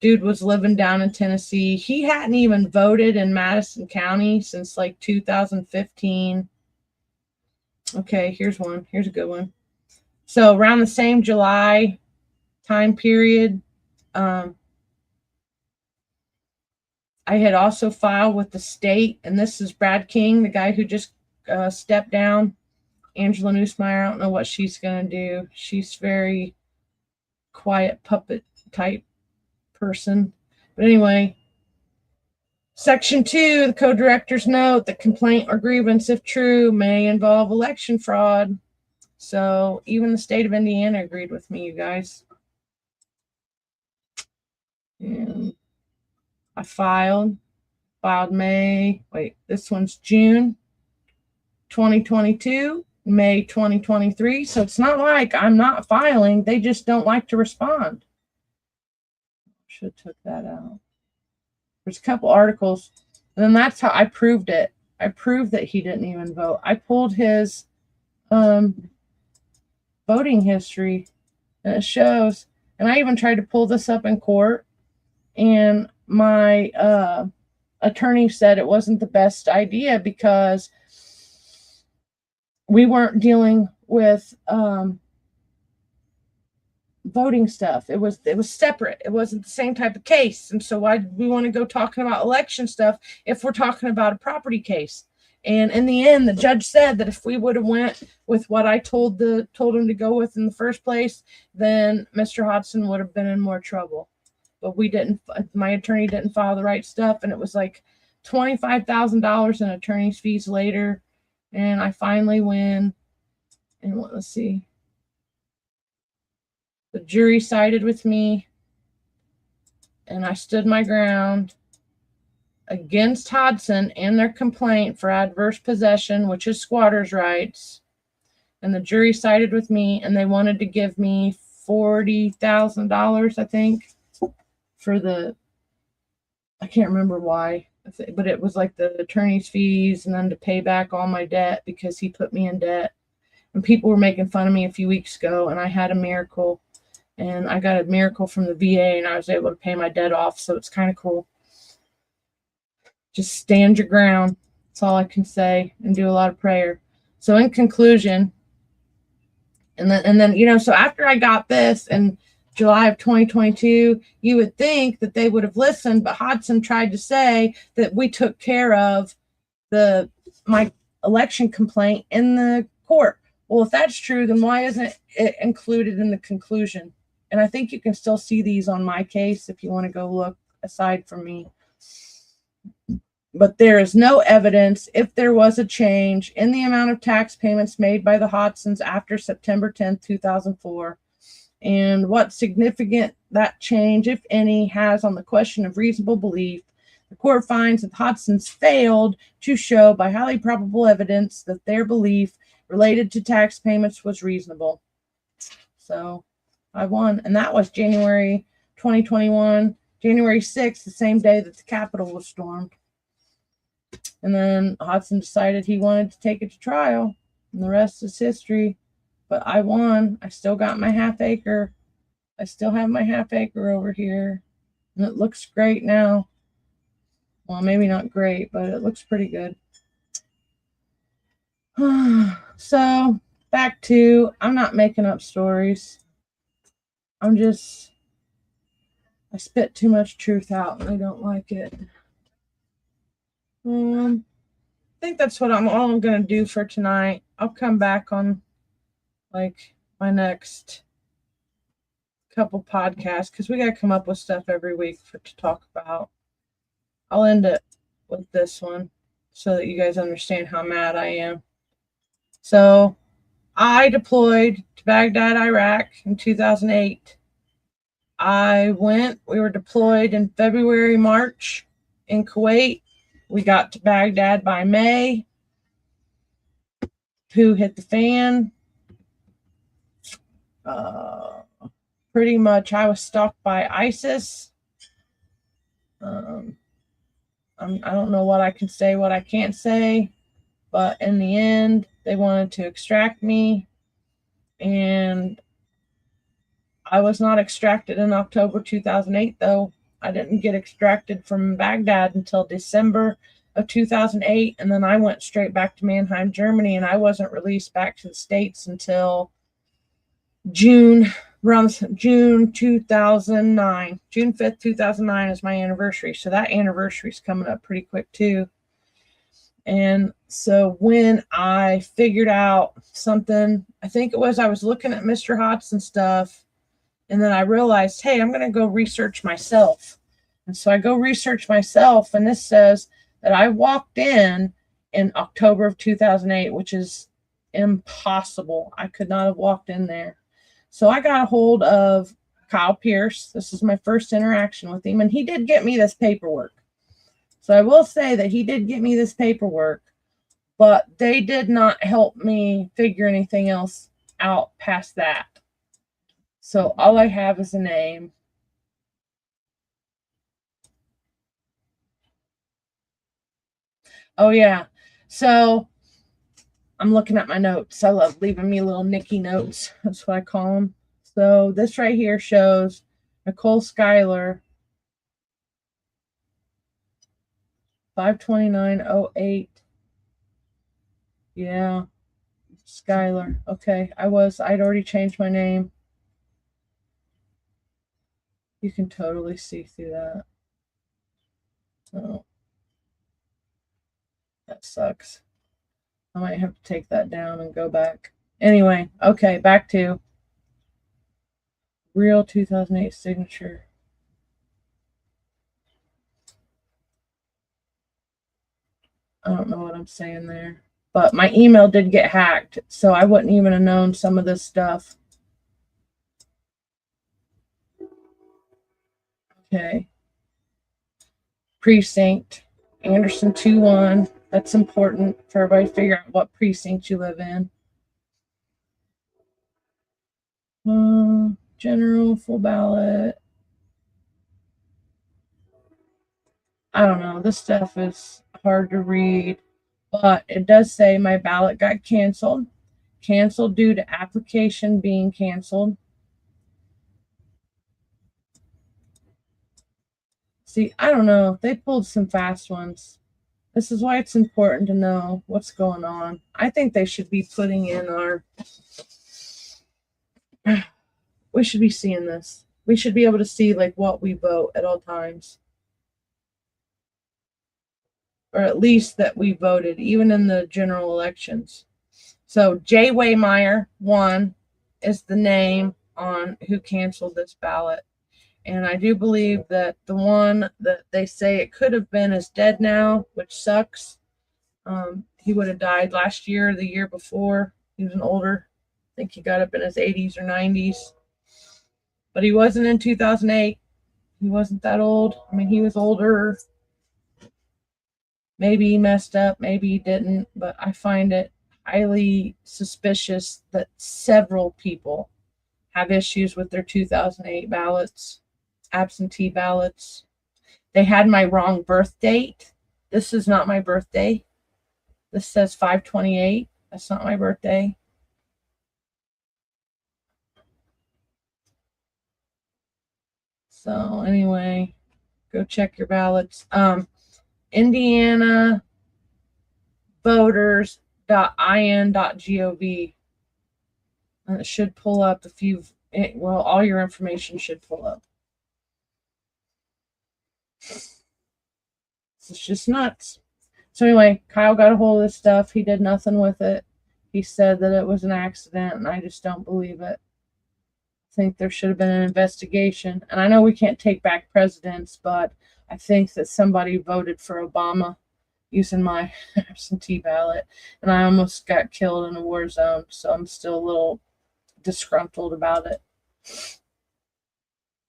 Dude was living down in Tennessee. He hadn't even voted in Madison County since like 2015. Okay, here's one. Here's a good one. So around the same July time period, I had also filed with the state, and this is Brad King, the guy who just stepped down. Angela Neusmeyer, I don't know what she's going to do. She's very quiet puppet type person. But anyway, Section 2, the co-director's note, the complaint or grievance, if true, may involve election fraud. So even the state of Indiana agreed with me, you guys. And I filed this one's June 2022, May 2023. So it's not like I'm not filing. They just don't like to respond. Should have took that out. There's a couple articles, and then that's how I proved it. I proved that he didn't even vote. I pulled his voting history, and it shows. And I even tried to pull this up in court, and my attorney said it wasn't the best idea because we weren't dealing with voting stuff. It was separate. It wasn't the same type of case. And so why did we want to go talking about election stuff if we're talking about a property case? And in the end, the judge said that if we would have went with what I told him to go with in the first place, then Mr. Hodson would have been in more trouble. But we didn't. My attorney didn't file the right stuff, and it was like $25,000 in attorney's fees later. And I finally win. And let's see. The jury sided with me, and I stood my ground against Hodson and their complaint for adverse possession, which is squatters' rights. And the jury sided with me, and they wanted to give me $40,000, I think, for I can't remember why, but it was like the attorney's fees and then to pay back all my debt because he put me in debt. And people were making fun of me a few weeks ago, and I had a miracle. And I got a miracle from the VA, and I was able to pay my debt off. So it's kind of cool. Just stand your ground. That's all I can say, and do a lot of prayer. So in conclusion, and then so after I got this in July of 2022, you would think that they would have listened, but Hodson tried to say that we took care of my election complaint in the court. Well, if that's true, then why isn't it included in the conclusion? And I think you can still see these on my case if you want to go look aside from me. But there is no evidence if there was a change in the amount of tax payments made by the Hodsons after September 10th, 2004, and what significant that change, if any, has on the question of reasonable belief. The court finds that Hodsons failed to show by highly probable evidence that their belief related to tax payments was reasonable. So I won, and that was January 2021, January 6th, the same day that the Capitol was stormed. And then Hodson decided he wanted to take it to trial, and the rest is history. But I won. I still got my half acre. I still have my half acre over here. And it looks great now. Well, maybe not great, but it looks pretty good. So back to, I'm not making up stories. I spit too much truth out and I don't like it. I think that's what all I'm going to do for tonight. I'll come back on like my next couple podcasts because we got to come up with stuff every week to talk about. I'll end it with this one so that you guys understand how mad I am. So I deployed to Baghdad, Iraq in 2008. We were deployed in February, March in Kuwait. We got to Baghdad by May. Poo hit the fan. Pretty much I was stalked by ISIS. I don't know what I can say, what I can't say, but in the end, they wanted to extract me, and I was not extracted in October 2008, though. I didn't get extracted from Baghdad until December of 2008, and then I went straight back to Mannheim, Germany, and I wasn't released back to the States until around June 2009. June 5th, 2009 is my anniversary, so that anniversary is coming up pretty quick, too. And so when I figured out something, I think it was I was looking at Mr. Hodson stuff, and then I realized, hey, I'm going to go research myself. And so I go research myself, and this says that I walked in October of 2008, which is impossible. I could not have walked in there. So I got a hold of Kyle Pierce. This is my first interaction with him, and he did get me this paperwork. So I will say that he did get me this paperwork, but they did not help me figure anything else out past that. So all I have is a name. Oh, yeah. So I'm looking at my notes. I love leaving me little Nicky notes. That's what I call them. So this right here shows Nicole Schuyler, 5/29/08. Yeah, Schuyler. Okay, I'd already changed my name. You can totally see through that. So that sucks. I might have to take that down and go back. Anyway, okay, back to real 2008 signature. I don't know what I'm saying there. But my email did get hacked, so I wouldn't even have known some of this stuff. Okay. Precinct, Anderson 2-1. That's important for everybody to figure out what precinct you live in. General, full ballot. I don't know. This stuff is hard to read, but it does say my ballot got canceled. Canceled due to application being canceled. See, I don't know. They pulled some fast ones. This is why it's important to know what's going on. I think they should be putting in we should be seeing this. We should be able to see like what we vote at all times. Or at least that we voted, even in the general elections. So Jay Waymeyer 1 is the name on who canceled this ballot. And I do believe that the one that they say it could have been is dead now, which sucks. He would have died last year or the year before. He was an older. I think he got up in his 80s or 90s. But he wasn't in 2008. He wasn't that old. I mean, he was older. Maybe he messed up. Maybe he didn't. But I find it highly suspicious that several people have issues with their 2008 ballots. Absentee ballots. They had my wrong birth date. This is not my birthday. This says 5/28. That's not my birthday. So anyway, Go check your ballots. Indiana voters.in.gov. And it should pull up if you've, well, all your information should pull up. It's just nuts. So anyway, Kyle got a hold of this stuff. He did nothing with it. He said that it was an accident, and I just don't believe it. I think there should have been an investigation. And I know we can't take back presidents, but I think that somebody voted for Obama using my absentee ballot, and I almost got killed in a war zone, so I'm still a little disgruntled about it.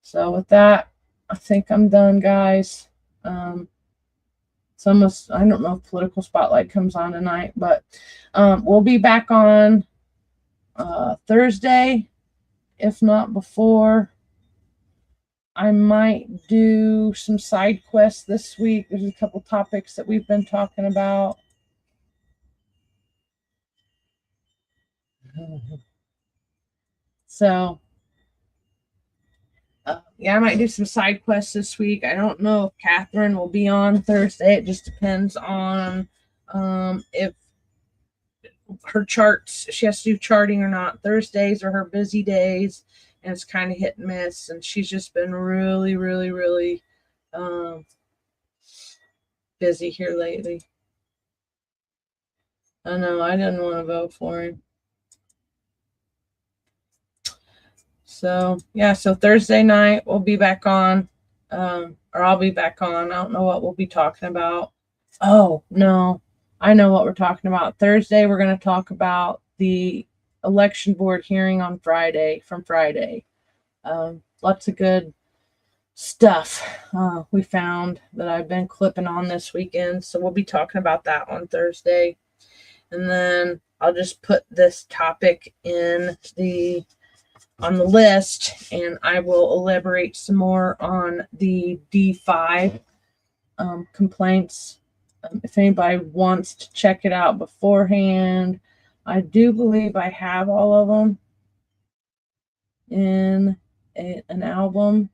So with that, I think I'm done, guys. It's almost, I don't know if Political Spotlight comes on tonight, but we'll be back on Thursday, if not before. I might do some side quests this week. There's a couple topics that we've been talking about. So, yeah, I might do some side quests this week. I don't know if Catherine will be on Thursday. It just depends on if her charts, she has to do charting or not. Thursdays are her busy days, and it's kind of hit and miss. And she's just been really, really, really busy here lately. I know, I didn't want to vote for him. So, yeah, so Thursday night we'll be back on, or I'll be back on. I don't know what we'll be talking about. Oh, no, I know what we're talking about. Thursday, we're going to talk about the election board hearing on Friday, from Friday. Lots of good stuff we found that I've been clipping on this weekend. So we'll be talking about that on Thursday. And then I'll just put this topic on the list, and I will elaborate some more on the D5 complaints. If anybody wants to check it out beforehand, I do believe I have all of them in an album.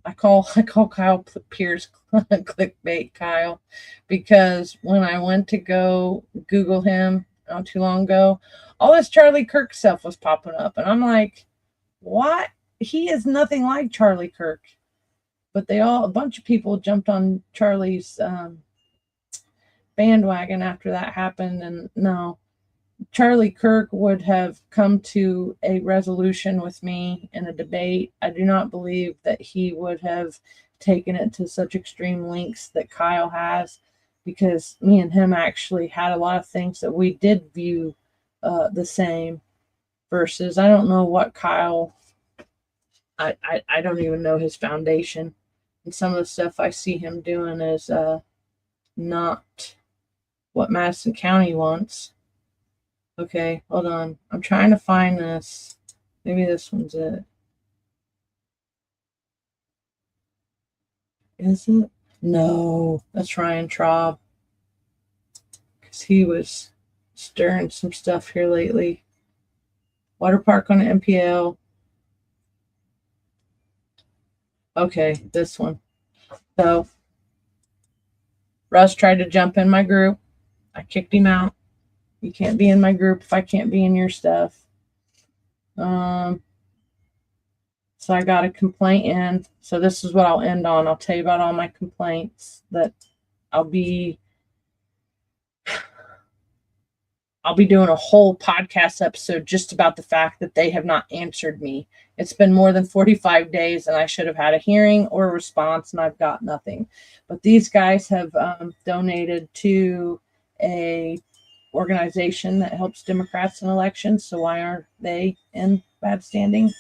I call Kyle Pierce clickbait Kyle, because when I went to go Google him not too long ago, all this Charlie Kirk stuff was popping up, and I'm like, what? He is nothing like Charlie Kirk. But a bunch of people jumped on Charlie's bandwagon after that happened, and no, Charlie Kirk would have come to a resolution with me in a debate. I do not believe that he would have taken it to such extreme lengths that Kyle has, because me and him actually had a lot of things that we did view the same, versus I don't know what Kyle, I don't even know his foundation, and some of the stuff I see him doing is not what Madison County wants. Okay, hold on, I'm trying to find this. Maybe this one's it. Is it? No, that's Ryan Traub, because he was stirring some stuff here lately. Water park on the MPL. Okay, this one. So Russ tried to jump in my group. I kicked him out. You can't be in my group if I can't be in your stuff. So I got a complaint in. So this is what I'll end on. I'll tell you about all my complaints that I'll be doing a whole podcast episode just about the fact that they have not answered me. It's been more than 45 days, and I should have had a hearing or a response, and I've got nothing. But these guys have donated to a organization that helps Democrats in elections. So why aren't they in bad standing?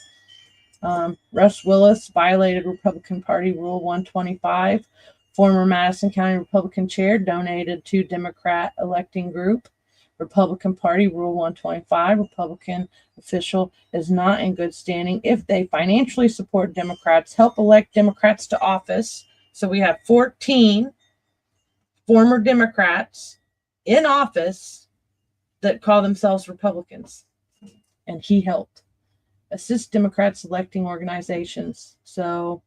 Russ Willis violated Republican Party Rule 125. Former Madison County Republican chair donated to Democrat electing group. Republican Party Rule 125. Republican official is not in good standing if they financially support Democrats, help elect Democrats to office. So we have 14 former Democrats in office that call themselves Republicans, and he helped. assist Democrats electing organizations. So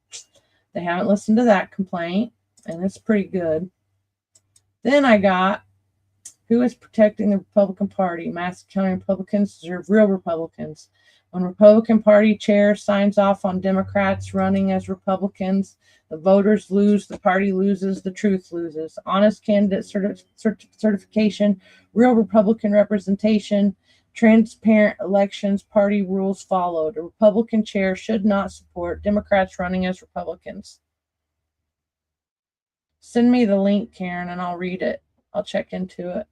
they haven't listened to that complaint, and it's pretty good. Then I got, who is protecting the Republican Party? Madison County Republicans are real Republicans. When Republican Party chair signs off on Democrats running as Republicans, the voters lose, the party loses, the truth loses. Honest candidate certification, real Republican representation, transparent elections, party rules followed. A Republican chair should not support Democrats running as Republicans. Send me the link, Karen, and I'll read it. I'll check into it.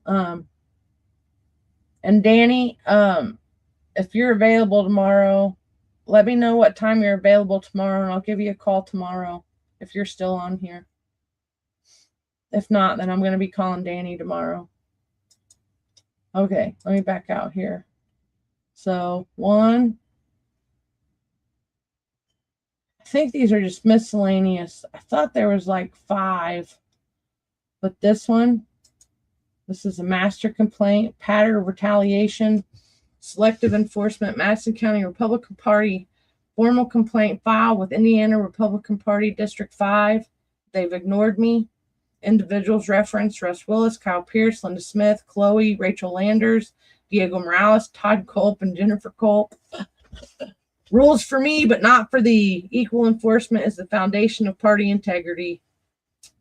And Danny, if you're available tomorrow, let me know what time you're available tomorrow, and I'll give you a call tomorrow if you're still on here. If not, then I'm going to be calling Danny tomorrow. Okay, let me back out here. So, I think these are just miscellaneous. I thought there was like 5, but this is a master complaint, pattern of retaliation, selective enforcement, Madison County Republican Party, formal complaint filed with Indiana Republican Party District 5. They've ignored me. Individuals referenced: Russ Willis, Kyle Pierce, Linda Smith, Chloe, Rachel Landers, Diego Morales, Todd Culp, and Jennifer Culp. Rules for me, but not for thee. Equal enforcement is the foundation of party integrity.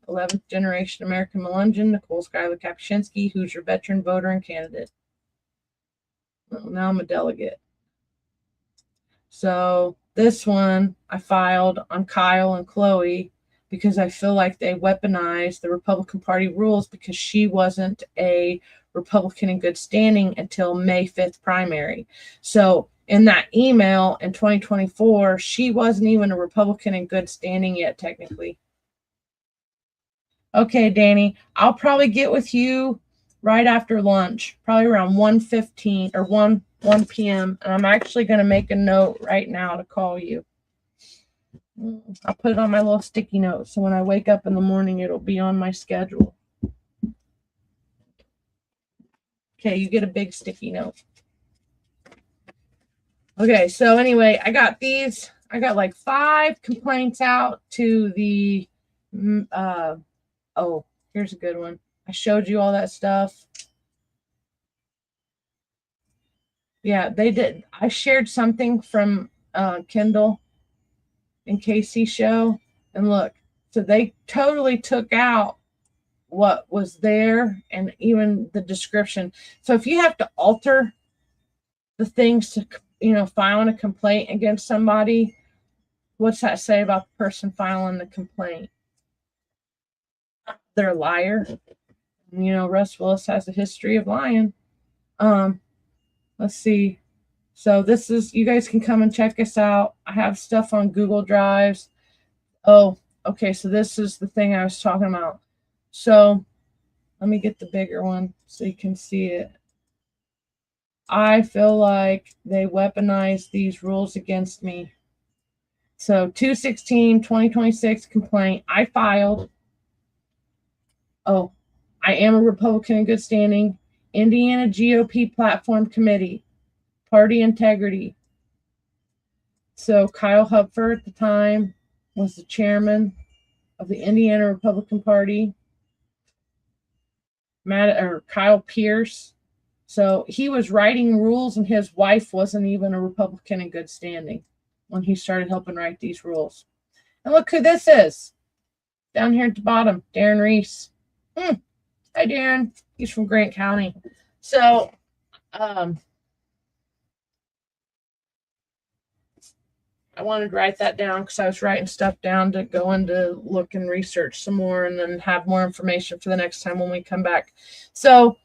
11th generation American Melungeon, Nicole Schuyler Kapuscinski, who's your veteran voter and candidate. Well, now I'm a delegate. So this one I filed on Kyle and Chloe because I feel like they weaponized the Republican Party rules because she wasn't a Republican in good standing until May 5th primary. So in that email in 2024, she wasn't even a Republican in good standing yet, technically. Okay, Danny, I'll probably get with you right after lunch, probably around 1:15 or 1 p.m. And I'm actually going to make a note right now to call you. I'll put it on my little sticky note, so when I wake up in the morning, it'll be on my schedule. Okay, you get a big sticky note. Okay, so anyway, I got like 5 complaints out to the, oh, here's a good one. I showed you all that stuff. Yeah, they did. I shared something from Kindle and Casey's show, and look, so they totally took out what was there and even the description. So if you have to alter the things to, filing a complaint against somebody, what's that say about the person filing the complaint? They're a liar. Russ Willis has a history of lying. Let's see. So this is, you guys can come and check us out. I have stuff on Google Drives. Oh, okay. So this is the thing I was talking about. So let me get the bigger one so you can see it. I feel like they weaponized these rules against me. So 2/16/2026 complaint I filed. Oh, I am a Republican in good standing. Indiana GOP Platform Committee, Party Integrity. So Kyle Hupfer at the time was the chairman of the Indiana Republican Party. Kyle Pierce. So he was writing rules, and his wife wasn't even a Republican in good standing when he started helping write these rules. And look who this is. Down here at the bottom, Darren Reese. Hi, Darren. He's from Grant County. So, I wanted to write that down because I was writing stuff down to go into look and research some more and then have more information for the next time when we come back. So,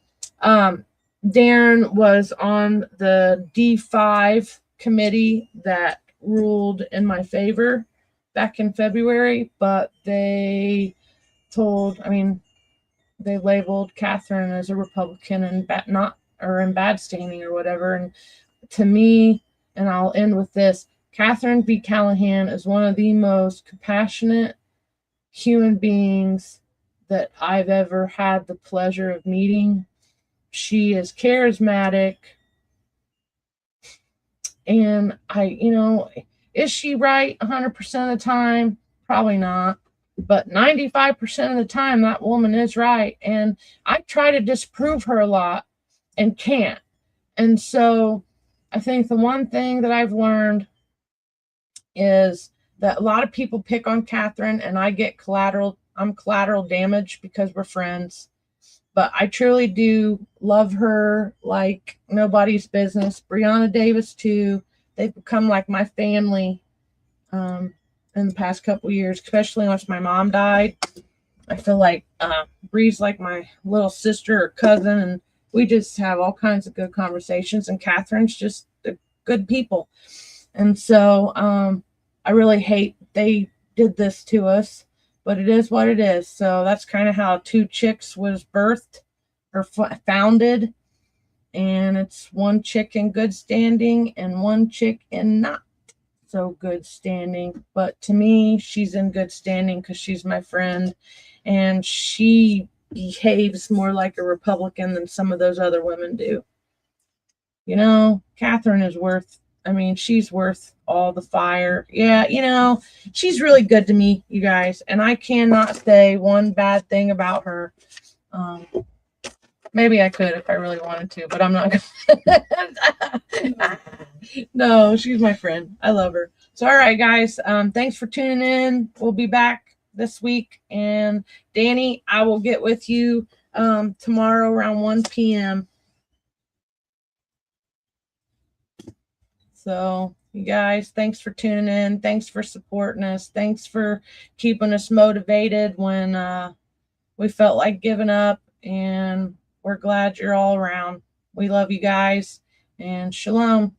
Darren was on the D5 committee that ruled in my favor back in February, but they labeled Catherine as a Republican and in bad standing or whatever. And to me, and I'll end with this, Catherine B. Callahan is one of the most compassionate human beings that I've ever had the pleasure of meeting. She is charismatic. And is she right 100% of the time? Probably not. But 95% of the time, that woman is right. And I try to disprove her a lot and can't. And so I think the one thing that I've learned is that a lot of people pick on Catherine, and I'm collateral damage because we're friends. But I truly do love her like nobody's business. Breonna Davis, too. They've become like my family in the past couple of years, especially once my mom died. I feel like Bree's like my little sister or cousin, and we just have all kinds of good conversations. And Catherine's just a good people. And so I really hate they did this to us, but it is what it is. So that's kind of how Two Chics was birthed or founded. And it's one chick in good standing and one chick in not so good standing. But to me, she's in good standing because she's my friend, and she behaves more like a Republican than some of those other women do. Catherine is she's worth all the fire. Yeah, she's really good to me, you guys, and I cannot say one bad thing about her. Maybe I could if I really wanted to, but I'm not gonna. No, she's my friend. I love her. So, all right, guys. Thanks for tuning in. We'll be back this week. And Danny, I will get with you tomorrow around 1 p.m. So, you guys, thanks for tuning in. Thanks for supporting us. Thanks for keeping us motivated when we felt like giving up. And we're glad you're all around. We love you guys, and shalom.